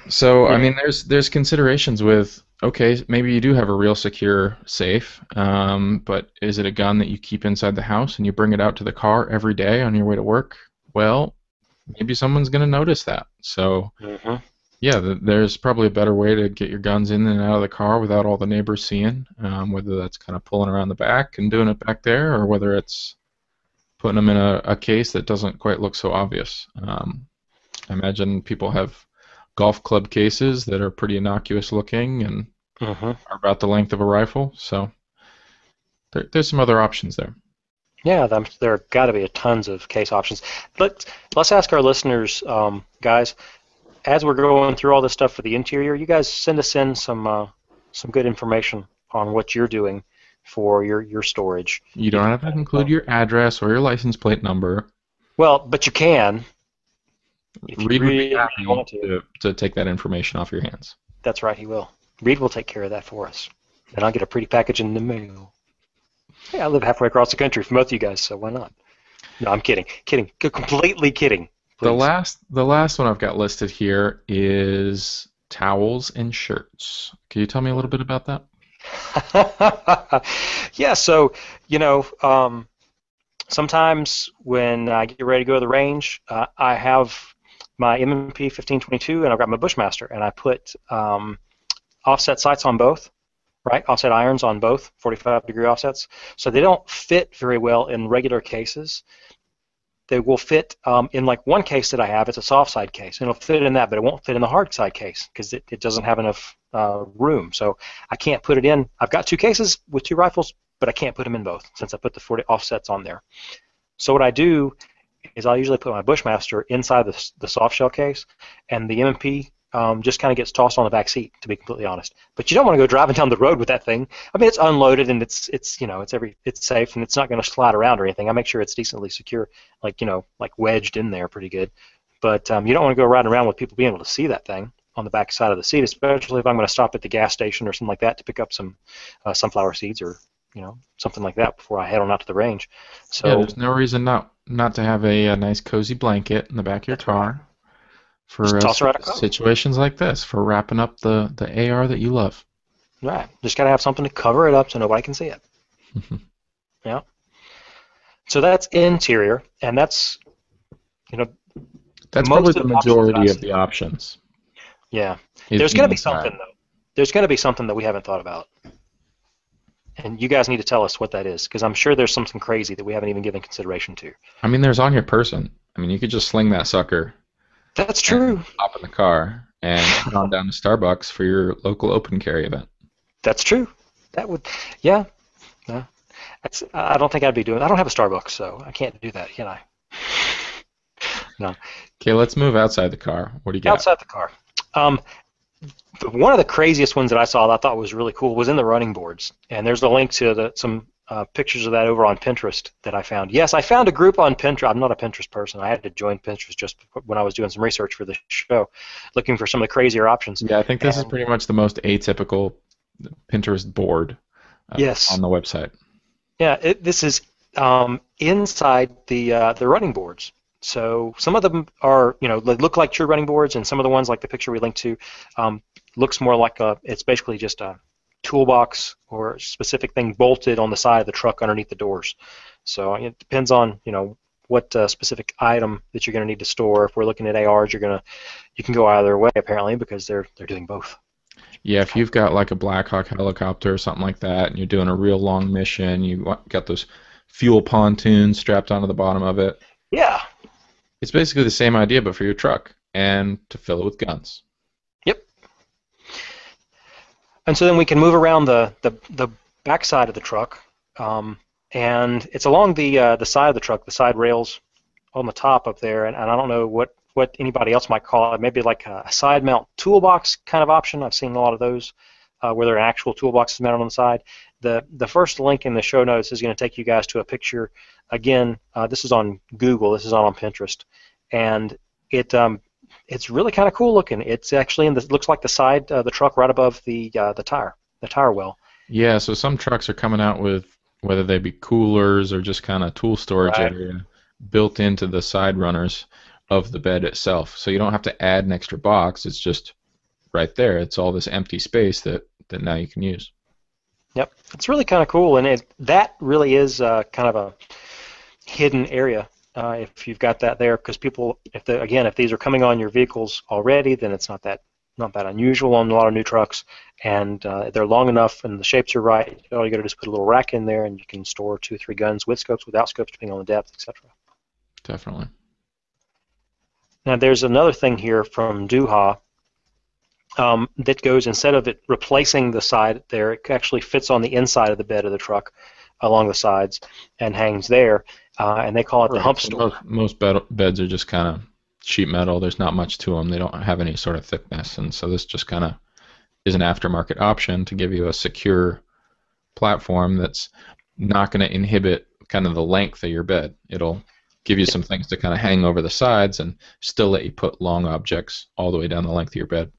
[SPEAKER 2] So, I mean, there's considerations with, okay, maybe you do have a real secure safe, but is it a gun that you keep inside the house and you bring it out to the car every day on your way to work? Well, maybe someone's going to notice that. So, yeah, there's probably a better way to get your guns in and out of the car without all the neighbors seeing, whether that's kind of pulling around the back and doing it back there, or whether it's putting them in a case that doesn't quite look so obvious. I imagine people have golf club cases that are pretty innocuous looking and are about the length of a rifle, so there's some other options there.
[SPEAKER 3] Yeah, there have got to be tons of case options. But let's ask our listeners, guys, as we're going through all this stuff for the interior, you guys send us in some good information on what you're doing for your storage.
[SPEAKER 2] You don't have to include your address or your license plate number.
[SPEAKER 3] Well, but you can.
[SPEAKER 2] Reed would be happy to take that information off your hands.
[SPEAKER 3] That's right, he will. Reed will take care of that for us. And I'll get a pretty package in the mail. Hey, I live halfway across the country from both of you guys, so why not? No, I'm kidding. Completely kidding. Please.
[SPEAKER 2] The last one I've got listed here is towels and shirts. Can you tell me a little bit about that?
[SPEAKER 3] Yeah, so, sometimes when I get ready to go to the range, I have my M&P 1522 and I've got my Bushmaster, and I put offset sights on both, right? Offset irons on both, 45-degree offsets. So they don't fit very well in regular cases. They will fit in like one case that I have. It's a soft side case, and it'll fit in that, but it won't fit in the hard side case because it doesn't have enough room. So I can't put it in. I've got 2 cases with 2 rifles, but I can't put them in both since I put the 40 offsets on there. So what I do is I usually put my Bushmaster inside the soft shell case, and the M&P just kind of gets tossed on the back seat, to be completely honest. But you don't want to go driving down the road with that thing. I mean, it's unloaded and it's safe and it's not going to slide around or anything. I make sure it's decently secure, like wedged in there pretty good. But you don't want to go riding around with people being able to see that thing on the back side of the seat, especially if I'm going to stop at the gas station or something like that to pick up some sunflower seeds or something like that before I head on out to the range. So
[SPEAKER 2] yeah, there's no reason not to have a nice cozy blanket in the back of your car for situations like this, for wrapping up the AR that you love.
[SPEAKER 3] Right. Just got to have something to cover it up so nobody can see it. Yeah. So that's interior, and that's
[SPEAKER 2] probably the majority of the options.
[SPEAKER 3] Yeah. There's going to be something, though. There's going to be something that we haven't thought about. And you guys need to tell us what that is, because I'm sure there's something crazy that we haven't even given consideration to.
[SPEAKER 2] I mean, there's on your person. I mean, you could just sling that sucker.
[SPEAKER 3] That's true.
[SPEAKER 2] Hop in the car and head on down to Starbucks for your local open carry event.
[SPEAKER 3] That's true. That would, yeah. I don't think I'd be doing. I don't have a Starbucks, so I can't do that, can I? No.
[SPEAKER 2] Okay, let's move outside the car. What do you got?
[SPEAKER 3] Outside the car. Um, One of the craziest ones that I saw that I thought was really cool was in the running boards, and there's a link to some pictures of that over on Pinterest that I found. Yes, I found a group on Pinterest. I'm not a Pinterest person. I had to join Pinterest just when I was doing some research for the show, looking for some of the crazier options.
[SPEAKER 2] Yeah, I think this is pretty much the most atypical Pinterest board
[SPEAKER 3] yes.
[SPEAKER 2] on the website.
[SPEAKER 3] Yeah, this is inside the running boards. So some of them are, they look like true running boards, and some of the ones like the picture we linked to looks more like it's basically just a toolbox or a specific thing bolted on the side of the truck underneath the doors. So it depends on, what specific item that you're going to need to store. If we're looking at ARs, you can go either way apparently because they're doing both.
[SPEAKER 2] Yeah, if you've got like a Black Hawk helicopter or something like that, and you're doing a real long mission, you got those fuel pontoons strapped onto the bottom of it.
[SPEAKER 3] Yeah.
[SPEAKER 2] It's basically the same idea, but for your truck, and to fill it with guns.
[SPEAKER 3] Yep. And so then we can move around the back side of the truck, and it's along the side of the truck, the side rails on the top up there, and I don't know what anybody else might call it, maybe like a side mount toolbox kind of option. I've seen a lot of those where there are actual toolboxes mounted on the side. The first link in the show notes is going to take you guys to a picture. Again, this is on Google. This is not on Pinterest, and it's really kind of cool looking. It's actually looks like the side of the truck right above the tire well.
[SPEAKER 2] Yeah, so some trucks are coming out with whether they be coolers or just kind of tool storage
[SPEAKER 3] Right.
[SPEAKER 2] area built into the side runners of the bed itself. So you don't have to add an extra box. It's just right there. It's all this empty space that now you can use.
[SPEAKER 3] Yep, it's really kind of cool, and that really is kind of a hidden area if you've got that there, because people, if these are coming on your vehicles already, then it's not that unusual on a lot of new trucks, and they're long enough and the shapes are right. All you got to do is put a little rack in there, and you can store 2 or 3 guns with scopes, without scopes, depending on the depth, etc.
[SPEAKER 2] Definitely.
[SPEAKER 3] Now, there's another thing here from Duha. That goes, instead of it replacing the side there, it actually fits on the inside of the bed of the truck along the sides and hangs there, and they call it the hump store.
[SPEAKER 2] Most beds are just kind of sheet metal. There's not much to them. They don't have any sort of thickness, and so this just kind of is an aftermarket option to give you a secure platform that's not going to inhibit kind of the length of your bed. It'll give you some things to kind of hang over the sides and still let you put long objects all the way down the length of your bed.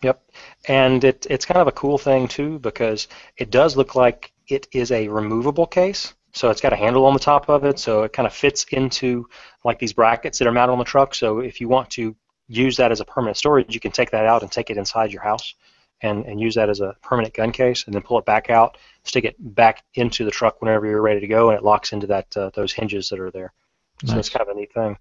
[SPEAKER 3] Yep, and it's kind of a cool thing too, because it does look like it is a removable case. So it's got a handle on the top of it, so it kind of fits into like these brackets that are mounted on the truck. So if you want to use that as a permanent storage, you can take that out and take it inside your house and use that as a permanent gun case, and then pull it back out, stick it back into the truck whenever you're ready to go, and it locks into that those hinges that are there. So
[SPEAKER 2] Nice.
[SPEAKER 3] it's kind of a neat thing.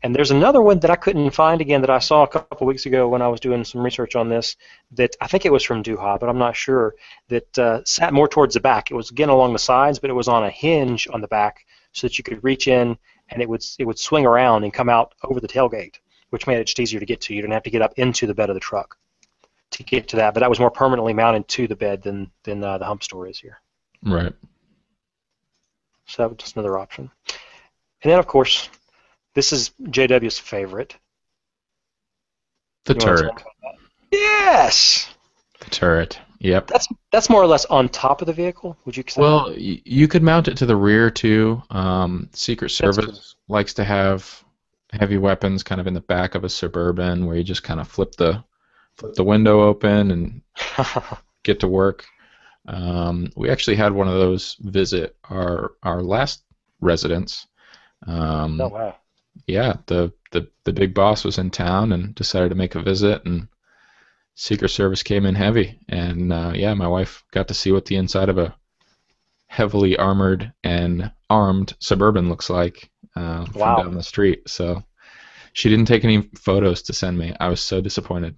[SPEAKER 3] And there's another one that I couldn't find again that I saw a couple weeks ago when I was doing some research on this, that I think it was from Duha, but I'm not sure, that sat more towards the back. It was, again, along the sides, but it was on a hinge on the back so that you could reach in and it would swing around and come out over the tailgate, which made it just easier to get to. You didn't have to get up into the bed of the truck to get to that, but that was more permanently mounted to the bed than the hump store is here.
[SPEAKER 2] Right.
[SPEAKER 3] So that was just another option. And then, of course, this is JW's favorite.
[SPEAKER 2] The
[SPEAKER 3] You wanna
[SPEAKER 2] turret.
[SPEAKER 3] talk about that? Yes!
[SPEAKER 2] The turret. Yep.
[SPEAKER 3] That's more or less on top of the vehicle, would you say?
[SPEAKER 2] Well, you could mount it to the rear too. Secret
[SPEAKER 3] That's
[SPEAKER 2] Service likes to have heavy weapons kind of in the back of a Suburban, where you just kind of flip the window open and get to work. We actually had one of those visit our last residence.
[SPEAKER 3] Oh, wow.
[SPEAKER 2] Yeah, the big boss was in town and decided to make a visit, and Secret Service came in heavy, and yeah, my wife got to see what the inside of a heavily armored and armed Suburban looks like from
[SPEAKER 3] Wow.
[SPEAKER 2] down the street. So she didn't take any photos to send me. I was so disappointed.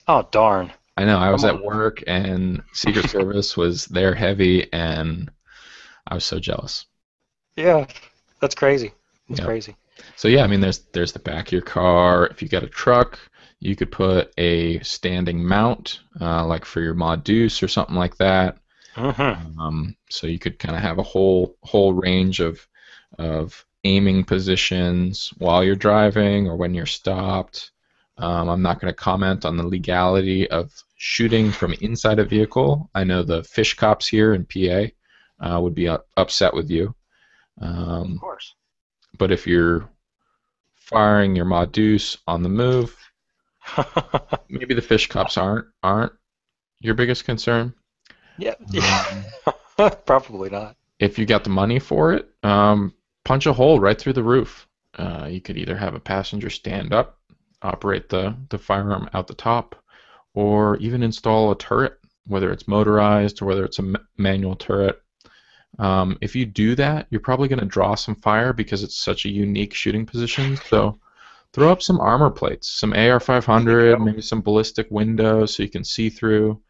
[SPEAKER 3] Oh, darn.
[SPEAKER 2] I know, I was
[SPEAKER 3] Come
[SPEAKER 2] at work and Secret Service was there heavy, and I was so jealous.
[SPEAKER 3] Yeah, that's crazy. That's
[SPEAKER 2] Yeah.
[SPEAKER 3] crazy.
[SPEAKER 2] So yeah, I mean, there's the back of your car. If you got a truck, you could put a standing mount, like for your Mod Deuce or something like that. So you could kind of have a whole range of aiming positions while you're driving or when you're stopped. I'm not going to comment on the legality of shooting from inside a vehicle. I know the fish cops here in PA would be upset with you.
[SPEAKER 3] Of course.
[SPEAKER 2] But if you're firing your Ma Deuce on the move, maybe the fish cops aren't your biggest concern.
[SPEAKER 3] Yeah. Probably not.
[SPEAKER 2] If you got the money for it, punch a hole right through the roof. You could either have a passenger stand up, operate the firearm out the top, or even install a turret, whether it's motorized or whether it's a manual turret. If you do that, you're probably going to draw some fire because it's such a unique shooting position. So throw up some armor plates, some AR-15, maybe some ballistic windows so you can see through.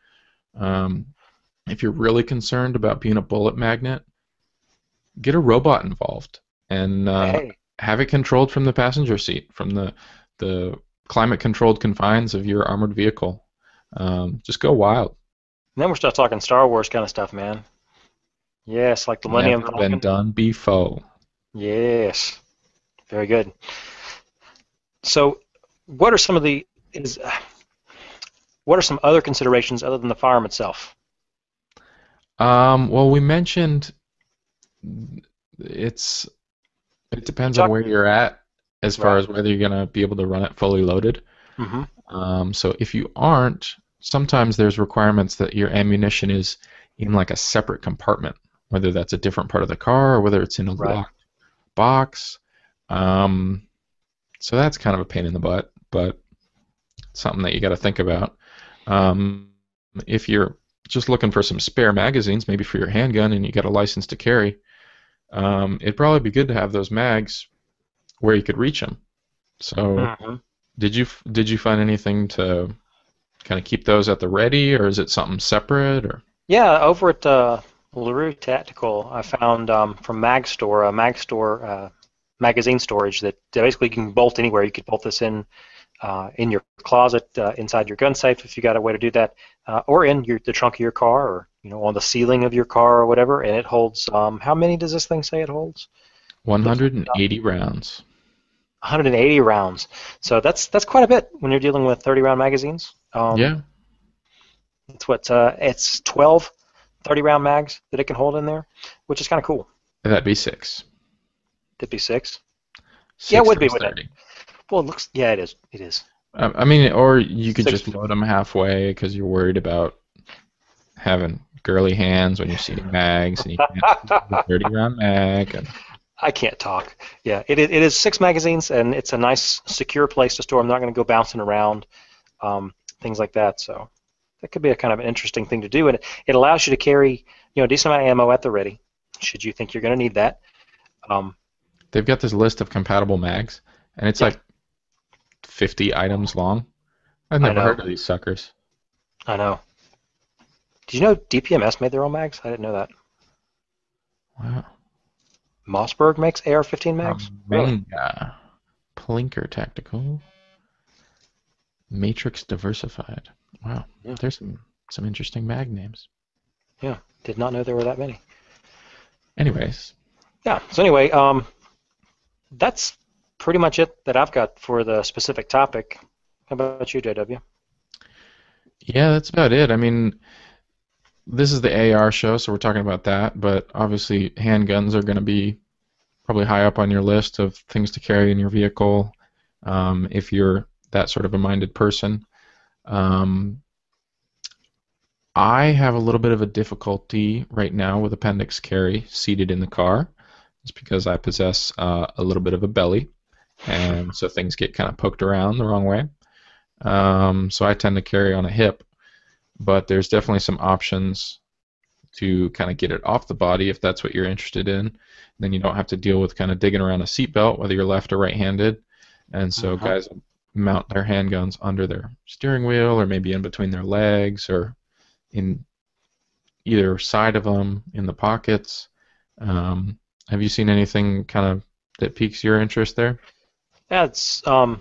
[SPEAKER 2] If you're really concerned about being a bullet magnet, get a robot involved and have it controlled from the passenger seat, from the climate-controlled confines of your armored vehicle. Just go wild.
[SPEAKER 3] And then we're still talking Star Wars kind of stuff, man. Yes, like the Millennium
[SPEAKER 2] Never
[SPEAKER 3] Falcon.
[SPEAKER 2] been done before.
[SPEAKER 3] Yes, very good. So, what are some of what are some other considerations other than the firearm itself?
[SPEAKER 2] Well, we mentioned it depends on where you're at as far as whether you're going to be able to run it fully loaded. So if you aren't, sometimes there's requirements that your ammunition is in like a separate compartment, whether that's a different part of the car or whether it's in a locked box. So that's kind of a pain in the butt, but something that you got to think about. If you're just looking for some spare magazines, maybe for your handgun, and you got a license to carry, it'd probably be good to have those mags where you could reach them. So, did you find anything to kind of keep those at the ready, or is it something separate? Or
[SPEAKER 3] yeah, over at LaRue Tactical, I found from Magstore magazine storage that basically you can bolt anywhere. You could bolt this in your closet, inside your gun safe if you got a way to do that, or in the trunk of your car, or on the ceiling of your car or whatever. And it holds how many does this thing say it holds?
[SPEAKER 2] 180 rounds.
[SPEAKER 3] 180 rounds. So that's quite a bit when you're dealing with 30-round magazines.
[SPEAKER 2] Yeah.
[SPEAKER 3] It's 12 30-round mags that it can hold in there, which is kind of cool.
[SPEAKER 2] That'd be 6.
[SPEAKER 3] That'd be 6.
[SPEAKER 2] 6
[SPEAKER 3] Yeah, it would be with
[SPEAKER 2] 30.
[SPEAKER 3] it. Well, it looks. Yeah, it is. It is.
[SPEAKER 2] I mean, or you could
[SPEAKER 3] 6.
[SPEAKER 2] just load them halfway because you're worried about having girly hands when you're seating mags, and you can't do the 30-round mag. And
[SPEAKER 3] I can't talk. Yeah, it is 6 magazines, and it's a nice, secure place to store. I'm not going to go bouncing around, things like that. So that could be a kind of an interesting thing to do, and it allows you to carry, a decent amount of ammo at the ready, should you think you're going to need that.
[SPEAKER 2] They've got this list of compatible mags, and it's like 50 items long. I've never heard of these suckers.
[SPEAKER 3] I know. Did you know DPMS made their own mags? I didn't know that.
[SPEAKER 2] Wow.
[SPEAKER 3] Mossberg makes AR-15 mags?
[SPEAKER 2] Really? Plinker Tactical. Matrix Diversified. Wow. Yeah. There's some interesting mag names.
[SPEAKER 3] Yeah. Did not know there were that many.
[SPEAKER 2] Anyways.
[SPEAKER 3] Yeah. So anyway, that's pretty much it that I've got for the specific topic. How about you, JW?
[SPEAKER 2] Yeah, that's about it. I mean, this is the AR show, so we're talking about that, but obviously handguns are going to be probably high up on your list of things to carry in your vehicle if you're that sort of a minded person. I have a little bit of a difficulty right now with appendix carry seated in the car. It's because I possess a little bit of a belly, and so things get kind of poked around the wrong way. So I tend to carry on a hip, but there's definitely some options to kind of get it off the body if that's what you're interested in. Then you don't have to deal with kind of digging around a seatbelt, whether you're left or right-handed. And so guys mount their handguns under their steering wheel or maybe in between their legs or in either side of them in the pockets. Have you seen anything kind of that piques your interest there?
[SPEAKER 3] Yeah, it's one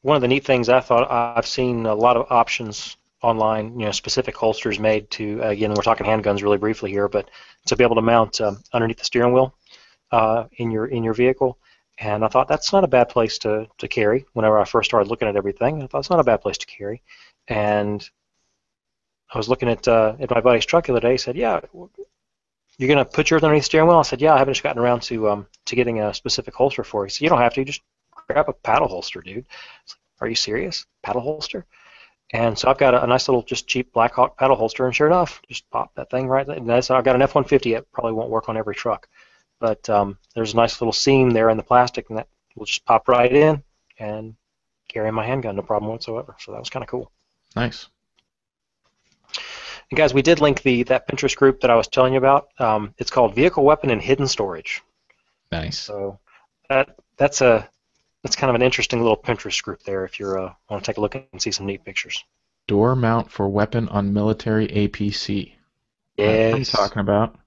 [SPEAKER 3] of the neat things I thought. I've seen a lot of options online, specific holsters made to, again, we're talking handguns really briefly here, but to be able to mount underneath the steering wheel in your vehicle. And I thought that's not a bad place to carry. Whenever I first started looking at everything, I thought it's not a bad place to carry. And I was looking at my buddy's truck the other day. He said, "Yeah, you're gonna put yours underneath the steering wheel?" I said, "Yeah, I haven't just gotten around to getting a specific holster for it." He said, "You don't have to. You just grab a paddle holster, dude." I was like, "Are you serious? Paddle holster?" And so I've got a nice little just cheap Blackhawk paddle holster, and sure enough, just pop that thing right there. And I've got an F-150. It probably won't work on every truck, but there's a nice little seam there in the plastic, and that will just pop right in and carry my handgun, no problem whatsoever. So that was kind of cool.
[SPEAKER 2] Nice.
[SPEAKER 3] And guys, we did link that Pinterest group that I was telling you about. It's called Vehicle Weapon and Hidden Storage.
[SPEAKER 2] Nice.
[SPEAKER 3] So that's kind of an interesting little Pinterest group there if you want to take a look and see some neat pictures.
[SPEAKER 2] Door mount for weapon on military APC.
[SPEAKER 3] Yes.
[SPEAKER 2] What are you talking about?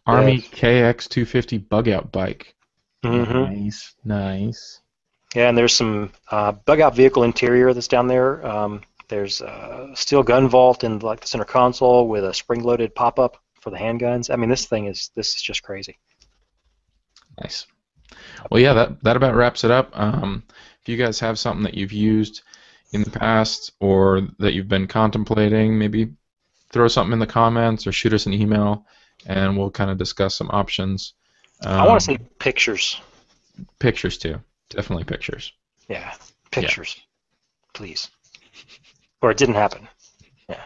[SPEAKER 2] Army
[SPEAKER 3] Yes.
[SPEAKER 2] KX250 bug out bike.
[SPEAKER 3] Mm-hmm.
[SPEAKER 2] Nice.
[SPEAKER 3] Yeah, and there's some bug out vehicle interior that's down there. There's a steel gun vault in like the center console with a spring-loaded pop-up for the handguns. I mean, this is just crazy.
[SPEAKER 2] Nice. Well, yeah, that about wraps it up. If you guys have something that you've used in the past or that you've been contemplating, maybe throw something in the comments or shoot us an email, and we'll kind of discuss some options.
[SPEAKER 3] I want to see pictures.
[SPEAKER 2] Pictures, too. Definitely pictures.
[SPEAKER 3] Yeah, pictures. Yeah. Please. Or it didn't happen. Yeah.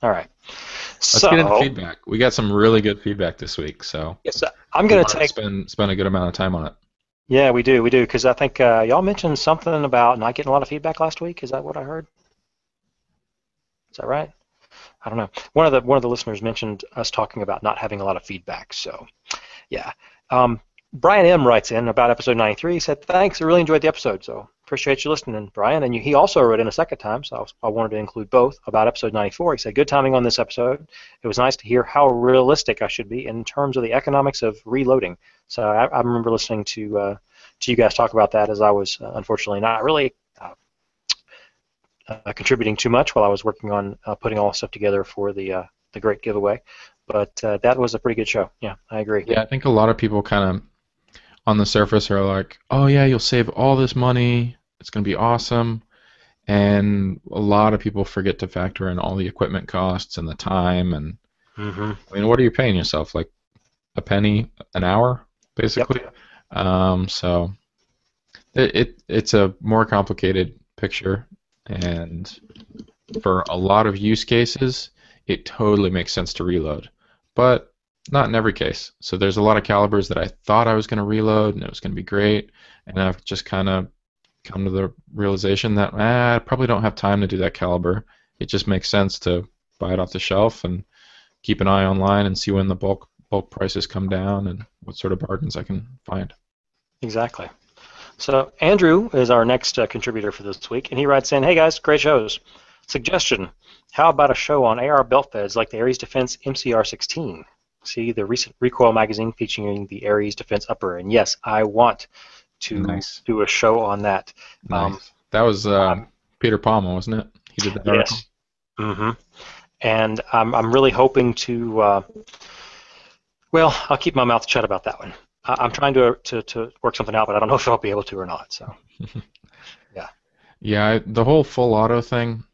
[SPEAKER 3] All right.
[SPEAKER 2] Let's get into feedback. We got some really good feedback this week, so
[SPEAKER 3] yes, I'm going to
[SPEAKER 2] spend a good amount of time on it.
[SPEAKER 3] Yeah, we do, because I think y'all mentioned something about not getting a lot of feedback last week. Is that what I heard? Is that right? I don't know. One of the listeners mentioned us talking about not having a lot of feedback. So, yeah. Brian M. writes in about episode 93. He said, "Thanks, I really enjoyed the episode." So appreciate you listening, Brian. And he also wrote in a second time, so I wanted to include both, about episode 94. He said, "Good timing on this episode. It was nice to hear how realistic I should be in terms of the economics of reloading." So I remember listening to you guys talk about that, as I was unfortunately not really contributing too much while I was working on putting all the stuff together for the great giveaway. But that was a pretty good show. Yeah, I agree.
[SPEAKER 2] Yeah, I think a lot of people kind of on the surface are like, "Oh yeah, you'll save all this money. It's going to be awesome." And a lot of people forget to factor in all the equipment costs and the time. And I mean, what are you paying yourself? Like a penny an hour, basically. Yep. So it's a more complicated picture, and for a lot of use cases, it totally makes sense to reload. But not in every case. So there's a lot of calibers that I thought I was going to reload and it was going to be great, and I've just kind of come to the realization that I probably don't have time to do that caliber. It just makes sense to buy it off the shelf and keep an eye online and see when the bulk prices come down and what sort of bargains I can find.
[SPEAKER 3] Exactly. So Andrew is our next contributor for this week, and he writes in, "Hey guys, great shows. Suggestion: how about a show on AR belt feds like the Ares Defense MCR-16? See the recent Recoil magazine featuring the Ares Defense upper." And yes, I want to do a show on that.
[SPEAKER 2] Nice. That was Peter Palma, wasn't it? He did that article.
[SPEAKER 3] Yes. Mm-hmm. And I'm really hoping to. Well, I'll keep my mouth shut about that one. I'm trying to work something out, but I don't know if I'll be able to or not. So, yeah.
[SPEAKER 2] Yeah, the whole full auto thing.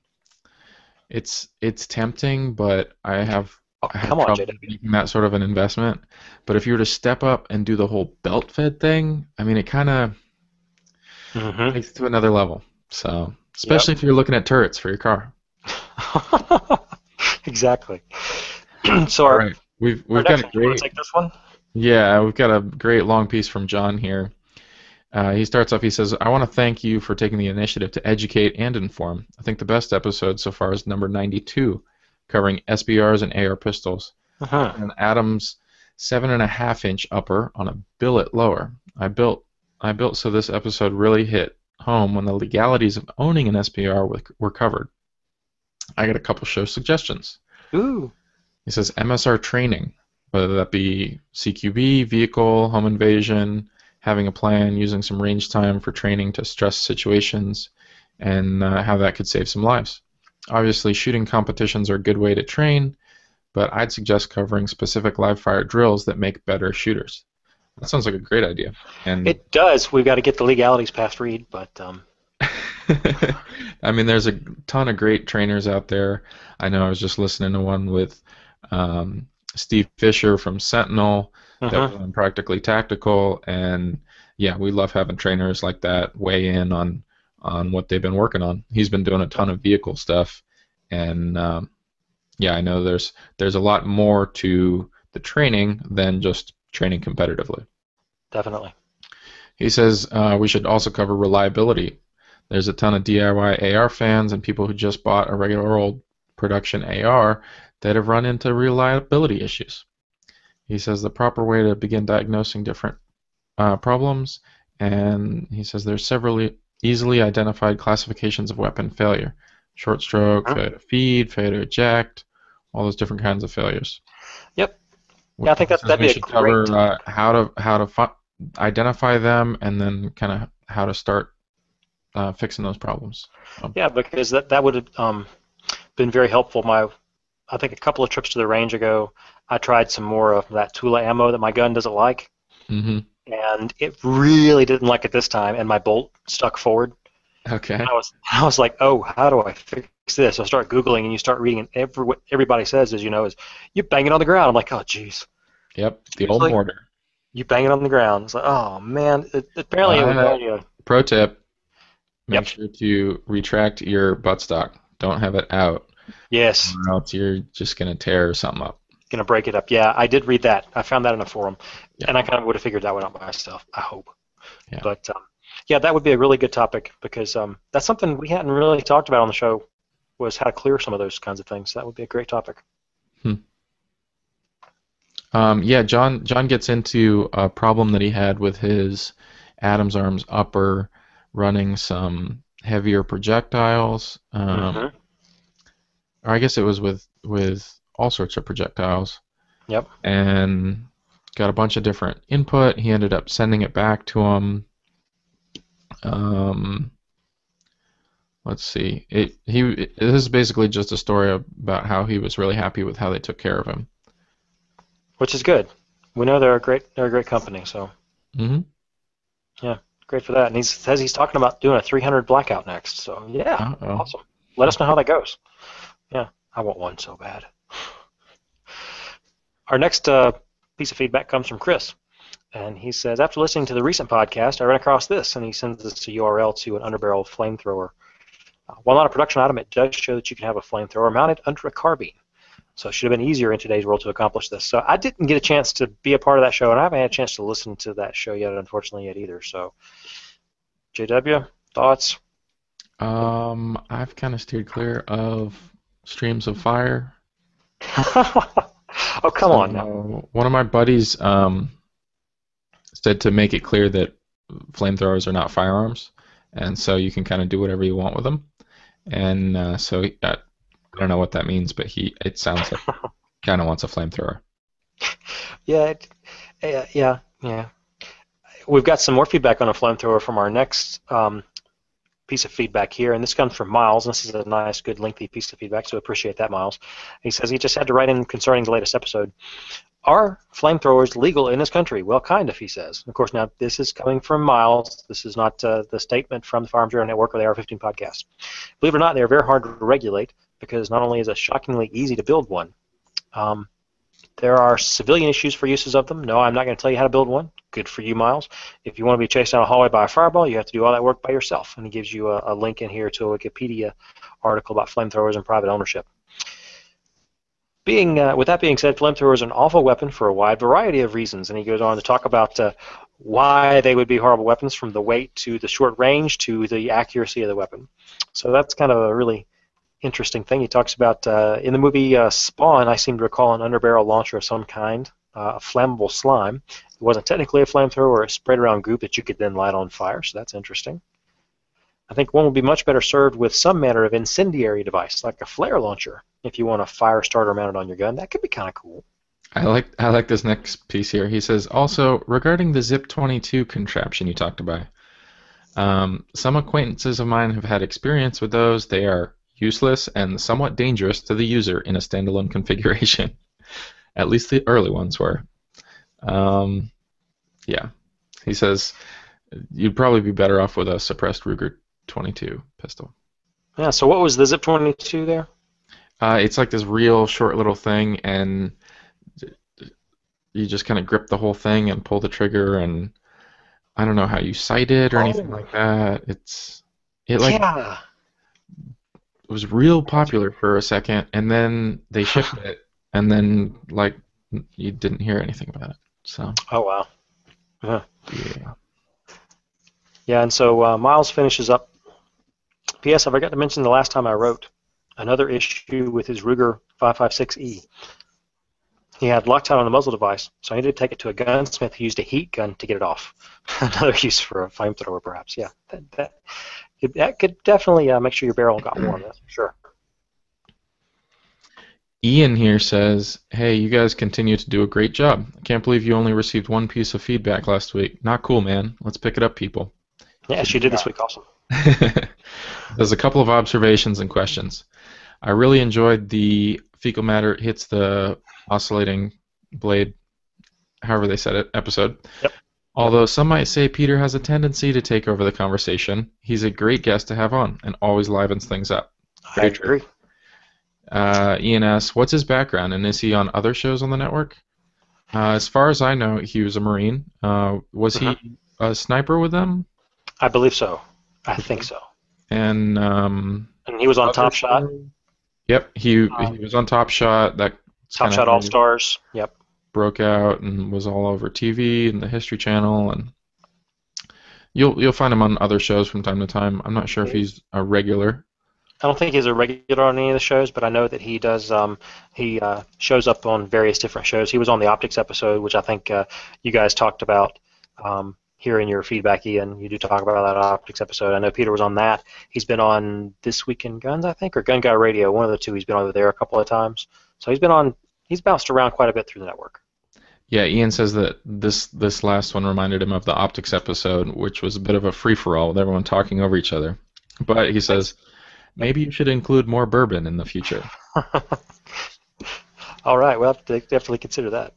[SPEAKER 2] It's tempting, but I have trouble making that sort of an investment. But if you were to step up and do the whole belt fed thing, I mean, it kind of takes it to another level. So, especially if you're looking at turrets for your car.
[SPEAKER 3] Exactly. So,
[SPEAKER 2] all right, we've got a great.
[SPEAKER 3] You want to take this one?
[SPEAKER 2] Yeah, we've got a great long piece from John here. He starts off, he says, "I want to thank you for taking the initiative to educate and inform. I think the best episode so far is number 92, covering SBRs and AR pistols. And Adam's 7.5-inch upper on a billet lower. I built so this episode really hit home when the legalities of owning an SBR were covered. I got a couple show suggestions."
[SPEAKER 3] Ooh.
[SPEAKER 2] He says MSR training, whether that be CQB, vehicle, home invasion, having a plan, using some range time for training to stress situations, and how that could save some lives. Obviously, shooting competitions are a good way to train, but I'd suggest covering specific live fire drills that make better shooters. That sounds like a great idea. And
[SPEAKER 3] It does. We've got to get the legalities past Reed, but
[SPEAKER 2] I mean, there's a ton of great trainers out there. I know I was just listening to one with Steve Fisher from Sentinel that was on Practically Tactical, and yeah, we love having trainers like that weigh in on what they've been working on. He's been doing a ton of vehicle stuff, and yeah, I know there's a lot more to the training than just training competitively.
[SPEAKER 3] definitely.
[SPEAKER 2] He says we should also cover reliability. There's a ton of DIY AR fans and people who just bought a regular old production AR that have run into reliability issues. He says the proper way to begin diagnosing different problems, and he says there's several easily identified classifications of weapon failure. Short stroke, failure to feed, failure to eject, all those different kinds of failures.
[SPEAKER 3] Yep. Yeah, I think that'd be a great
[SPEAKER 2] cover how to identify them, and then kind of how to start fixing those problems.
[SPEAKER 3] Yeah, because that would have been very helpful. I think a couple of trips to the range ago, I tried some more of that Tula ammo that my gun doesn't like, and it really didn't like it this time, and my bolt stuck forward.
[SPEAKER 2] Okay.
[SPEAKER 3] And I was like, oh, how do I fix this? So I start Googling, and you start reading, and what everybody says is, is you bang it on the ground. I'm like, oh, jeez.
[SPEAKER 2] Yep, the old mortar.
[SPEAKER 3] You bang it on the ground. It's like, oh, man. Apparently, it was
[SPEAKER 2] pro tip, make sure to retract your buttstock. Don't have it out.
[SPEAKER 3] Yes.
[SPEAKER 2] Or else you're just going to tear something up.
[SPEAKER 3] Going to break it up. Yeah, I did read that. I found that in a forum, and I kind of would have figured that one out myself, I hope.
[SPEAKER 2] Yeah.
[SPEAKER 3] But, yeah, that would be a really good topic because that's something we hadn't really talked about on the show was how to clear some of those kinds of things. That would be a great topic.
[SPEAKER 2] Yeah, John gets into a problem that he had with his Adams Arms upper running some heavier projectiles. Or I guess it was with all sorts of projectiles.
[SPEAKER 3] Yep.
[SPEAKER 2] And got a bunch of different input. He ended up sending it back to him. Let's see. This is basically just a story about how he was really happy with how they took care of him.
[SPEAKER 3] Which is good. We know they're a great company, so. Yeah, great for that. And he says he's talking about doing a 300 blackout next. So yeah, awesome. Let us know how that goes. Yeah, I want one so bad. Our next piece of feedback comes from Chris. And he says, after listening to the recent podcast, I ran across this, and he sends us a URL to an underbarrel flamethrower. While not a production item, it does show that you can have a flamethrower mounted under a carbine. So it should have been easier in today's world to accomplish this. So I didn't get a chance to be a part of that show, and I haven't had a chance to listen to that show yet, unfortunately, yet either. So, JW, thoughts?
[SPEAKER 2] I've kind of steered clear of streams of fire.
[SPEAKER 3] Oh, come on now.
[SPEAKER 2] One of my buddies said to make it clear that flamethrowers are not firearms, and so you can kind of do whatever you want with them. And so I don't know what that means, but it sounds like kind of wants a flamethrower.
[SPEAKER 3] Yeah. We've got some more feedback on a flamethrower from our next piece of feedback here, and this comes from Miles. This is a nice, good, lengthy piece of feedback, so appreciate that, Miles. He says he just had to write in concerning the latest episode. Are flamethrowers legal in this country? Well, kind of, he says. Of course, now, this is coming from Miles. This is not the statement from the Firearms Radio Network or the AR-15 podcast. Believe it or not, they are very hard to regulate because not only is it shockingly easy to build one, there are civilian issues for uses of them. No, I'm not going to tell you how to build one. Good for you, Miles. If you want to be chased down a hallway by a fireball, you have to do all that work by yourself. And he gives you a link in here to a Wikipedia article about flamethrowers and private ownership. With that being said, flamethrowers are an awful weapon for a wide variety of reasons. And he goes on to talk about why they would be horrible weapons, from the weight to the short range to the accuracy of the weapon. So that's kind of a really interesting thing. He talks about in the movie Spawn, I seem to recall an underbarrel launcher of some kind, a flammable slime. It wasn't technically a flamethrower or a sprayed around goop that you could then light on fire, so that's interesting. I think one would be much better served with some manner of incendiary device, like a flare launcher, if you want a fire starter mounted on your gun. That could be kind of cool.
[SPEAKER 2] I like this next piece here. He says, also, regarding the Zip 22 contraption you talked about, some acquaintances of mine have had experience with those. They are useless and somewhat dangerous to the user in a standalone configuration. At least the early ones were. Yeah. He says you'd probably be better off with a suppressed Ruger 22 pistol.
[SPEAKER 3] Yeah, so what was the Zip 22 there?
[SPEAKER 2] It's like this real short little thing, and you just kind of grip the whole thing and pull the trigger, and I don't know how you sight it or anything like that. It was real popular for a second, and then they shipped it, and then like you didn't hear anything about it. So.
[SPEAKER 3] Oh wow. Yeah.
[SPEAKER 2] Yeah.
[SPEAKER 3] Yeah, and so Miles finishes up. P.S. I forgot to mention the last time I wrote another issue with his Ruger 5.56E. He had Loctite on the muzzle device, so I needed to take it to a gunsmith who used a heat gun to get it off. Another use for a flamethrower, perhaps. Yeah, that could definitely make sure your barrel got warm. That's for sure.
[SPEAKER 2] Ian here says, "Hey, you guys continue to do a great job. I can't believe you only received one piece of feedback last week. Not cool, man. Let's pick it up, people."
[SPEAKER 3] Yeah, she did this week also.
[SPEAKER 2] There's a couple of observations and questions. I really enjoyed the fecal matter hits the oscillating blade, however they said it, episode.
[SPEAKER 3] Yep.
[SPEAKER 2] Although some might say Peter has a tendency to take over the conversation, he's a great guest to have on and always livens things up.
[SPEAKER 3] I agree.
[SPEAKER 2] Ian asks, what's his background, and is he on other shows on the network? As far as I know, he was a Marine. Was he a sniper with them?
[SPEAKER 3] I believe so. I think so.
[SPEAKER 2] And
[SPEAKER 3] he was on Top Shot.
[SPEAKER 2] Yep, he was on Top Shot.
[SPEAKER 3] Top Shot All Stars. Yep.
[SPEAKER 2] Broke out and was all over TV and the History Channel, and you'll find him on other shows from time to time. I'm not sure if he's a regular.
[SPEAKER 3] I don't think he's a regular on any of the shows, but I know that he does. He shows up on various different shows. He was on the Optics episode, which I think you guys talked about here in your feedback, Ian. You do talk about that Optics episode. I know Peter was on that. He's been on This Week in Guns, I think, or Gun Guy Radio. One of the two. He's been over there a couple of times. So he's bounced around quite a bit through the network.
[SPEAKER 2] Yeah, Ian says that this last one reminded him of the Optics episode, which was a bit of a free-for-all with everyone talking over each other. But he says, maybe you should include more bourbon in the future.
[SPEAKER 3] All right, well, definitely consider that.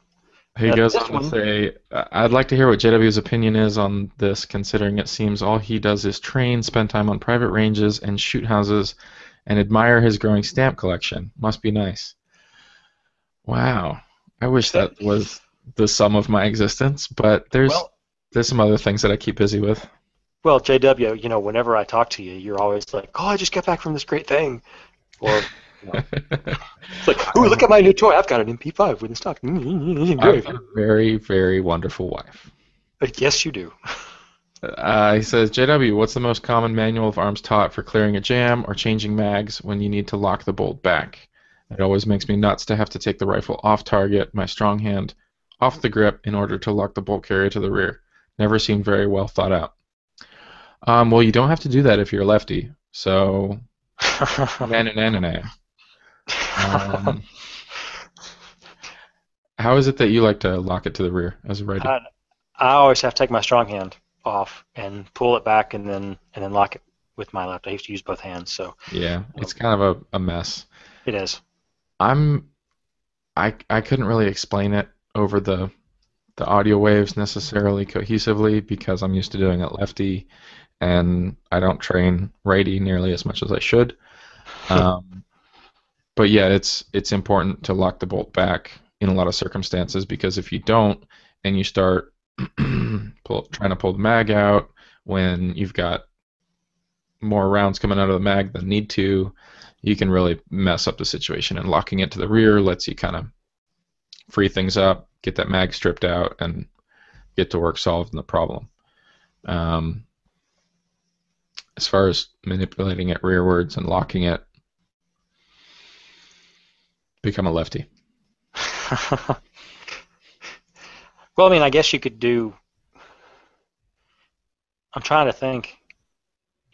[SPEAKER 2] He goes on to say, I'd like to hear what JW's opinion is on this, considering it seems all he does is train, spend time on private ranges and shoot houses, and admire his growing stamp collection. Must be nice. Wow. I wish that was the sum of my existence, but there's some other things that I keep busy with.
[SPEAKER 3] Well, JW, whenever I talk to you, you're always like, "Oh, I just got back from this great thing," or it's like, "Ooh, look at my new toy! I've got an MP5 with the stock."
[SPEAKER 2] I've got a very, very wonderful wife.
[SPEAKER 3] Yes, you do.
[SPEAKER 2] He says, JW, what's the most common manual of arms taught for clearing a jam or changing mags when you need to lock the bolt back? It always makes me nuts to have to take the rifle off target, my strong hand off the grip in order to lock the bolt carrier to the rear. Never seemed very well thought out. Well, you don't have to do that if you're a lefty. So, how is it that you like to lock it to the rear as a righty?
[SPEAKER 3] I always have to take my strong hand off and pull it back and then lock it with my left. I used to use both hands, so.
[SPEAKER 2] Yeah, it's kind of a mess.
[SPEAKER 3] It is.
[SPEAKER 2] I couldn't really explain it over the audio waves necessarily cohesively because I'm used to doing it lefty, and I don't train righty nearly as much as I should. But yeah, it's important to lock the bolt back in a lot of circumstances, because if you don't and you start trying to pull the mag out when you've got more rounds coming out of the mag than need to, you can really mess up the situation. And locking it to the rear lets you kind of free things up, get that mag stripped out, and get to work solving the problem. As far as manipulating it rearwards and locking it, become a lefty.
[SPEAKER 3] Well, I mean, I guess you could do. I'm trying to think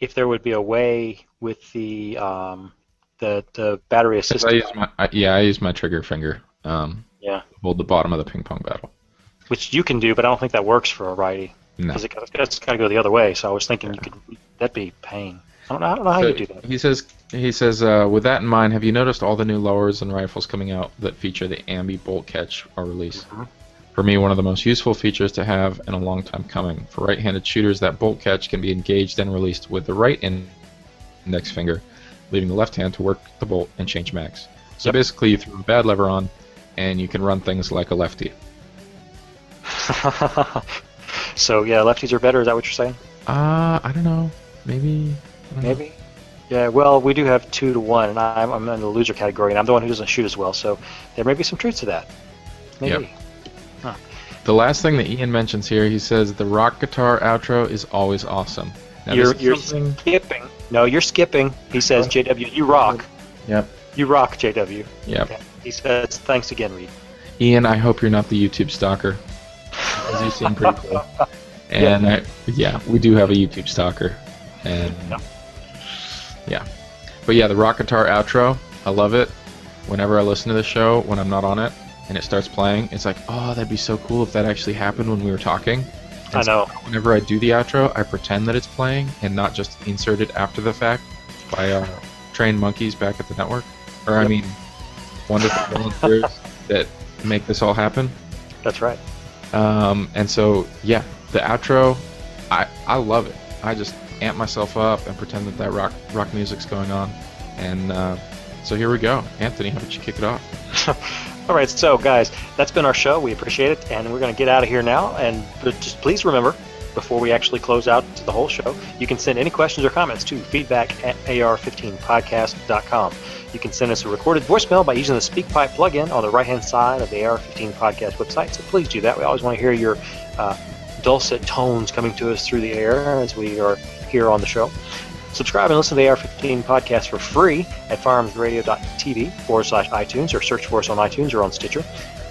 [SPEAKER 3] if there would be a way with the battery assist.
[SPEAKER 2] I use my trigger finger.
[SPEAKER 3] Yeah.
[SPEAKER 2] Hold the bottom of the ping pong battle.
[SPEAKER 3] Which you can do, but I don't think that works for a righty.
[SPEAKER 2] No.
[SPEAKER 3] Because it's got to go the other way. So I was thinking that'd be pain. I don't know how you do that.
[SPEAKER 2] He says, with that in mind, have you noticed all the new lowers and rifles coming out that feature the ambi bolt catch are released? For me, one of the most useful features to have in a long time coming. For right-handed shooters, that bolt catch can be engaged and released with the right index finger, leaving the left hand to work the bolt and change mags. So basically, you throw a bad lever on, and you can run things like a lefty.
[SPEAKER 3] So yeah, lefties are better. Is that what you're saying?
[SPEAKER 2] I don't know. Maybe.
[SPEAKER 3] Maybe. Yeah. Well, we do have 2 to 1, and I'm in the loser category, and I'm the one who doesn't shoot as well. So there may be some truth to that. Maybe.
[SPEAKER 2] Yep. The last thing that Ian mentions here, he says the rock guitar outro is always awesome. Now,
[SPEAKER 3] you're skipping. No, you're skipping. He says, JW, you rock.
[SPEAKER 2] Yep.
[SPEAKER 3] You rock, JW.
[SPEAKER 2] Yep.
[SPEAKER 3] Okay. He says, thanks again, Reed.
[SPEAKER 2] Ian, I hope you're not the YouTube stalker, because you seem pretty cool. And we do have a YouTube stalker. And yeah. But yeah, the rock guitar outro, I love it. Whenever I listen to the show, when I'm not on it, and it starts playing, it's like, oh, that'd be so cool if that actually happened when we were talking. And
[SPEAKER 3] I know.
[SPEAKER 2] So whenever I do the outro, I pretend that it's playing and not just insert it after the fact by trained monkeys back at the network. Or, I mean, wonderful volunteers that make this all happen.
[SPEAKER 3] That's right.
[SPEAKER 2] And so, yeah, the outro, I love it. I just amp myself up and pretend that rock music's going on. And so here we go. Anthony, how about you kick it off?
[SPEAKER 3] All right, so guys, that's been our show. We appreciate it, and we're going to get out of here now. And just please remember, before we actually close out the whole show, you can send any questions or comments to feedback@ar15podcast.com. You can send us a recorded voicemail by using the SpeakPipe plugin on the right-hand side of the AR-15 podcast website. So please do that. We always want to hear your dulcet tones coming to us through the air as we are here on the show. Subscribe and listen to the AR-15 podcast for free at firearmsradio.tv/iTunes, or search for us on iTunes or on Stitcher.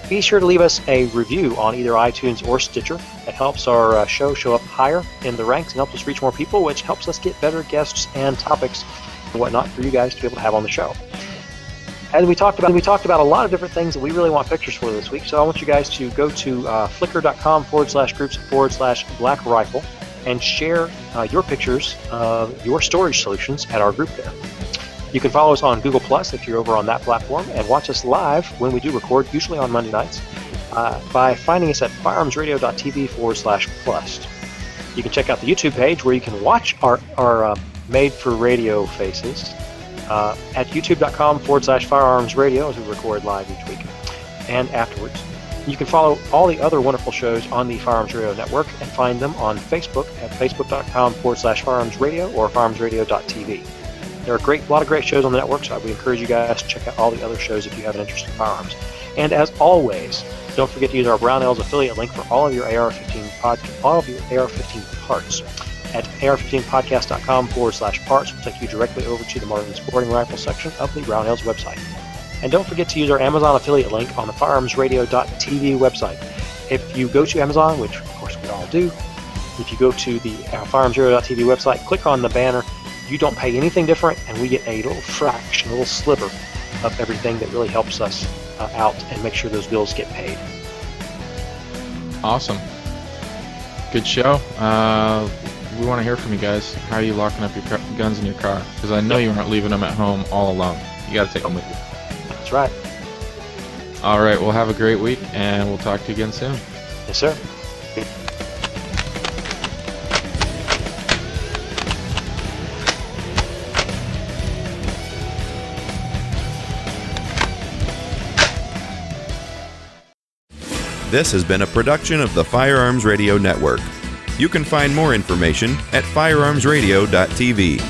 [SPEAKER 3] Be sure to leave us a review on either iTunes or Stitcher. It helps our show up higher in the ranks and helps us reach more people, which helps us get better guests and topics and whatnot for you guys to be able to have on the show. As we talked about a lot of different things that we really want pictures for this week, so I want you guys to go to flickr.com/groups/Black Rifle and share your pictures of your storage solutions at our group there. You can follow us on Google Plus if you're over on that platform, and watch us live when we do record, usually on Monday nights, by finding us at firearmsradio.tv/plus. You can check out the YouTube page where you can watch our made-for-radio faces at youtube.com/firearmsradio as we record live each week and afterwards. You can follow all the other wonderful shows on the Firearms Radio Network and find them on Facebook at facebook.com/firearmsradio or firearmsradio.tv. There are a lot of great shows on the network, so we encourage you guys to check out all the other shows if you have an interest in firearms. And as always, don't forget to use our Brownells affiliate link for all of your AR-15 parts at ar15podcast.com/parts, will take you directly over to the Martin Sporting Rifle section of the Brownells website. And don't forget to use our Amazon affiliate link on the firearmsradio.tv website. If you go to Amazon, which of course we all do, if you go to the firearmsradio.tv website, click on the banner, you don't pay anything different, and we get a little fraction, a little sliver of everything that really helps us out and make sure those bills get paid.
[SPEAKER 2] Awesome. Good show. We want to hear from you guys. How are you locking up your guns in your car? Because I know you aren't leaving them at home all alone. You got to take them with you.
[SPEAKER 3] That's right.
[SPEAKER 2] All right, well, have a great week, and we'll talk to you again soon.
[SPEAKER 3] Yes, sir.
[SPEAKER 1] This has been a production of the Firearms Radio Network. You can find more information at firearmsradio.tv.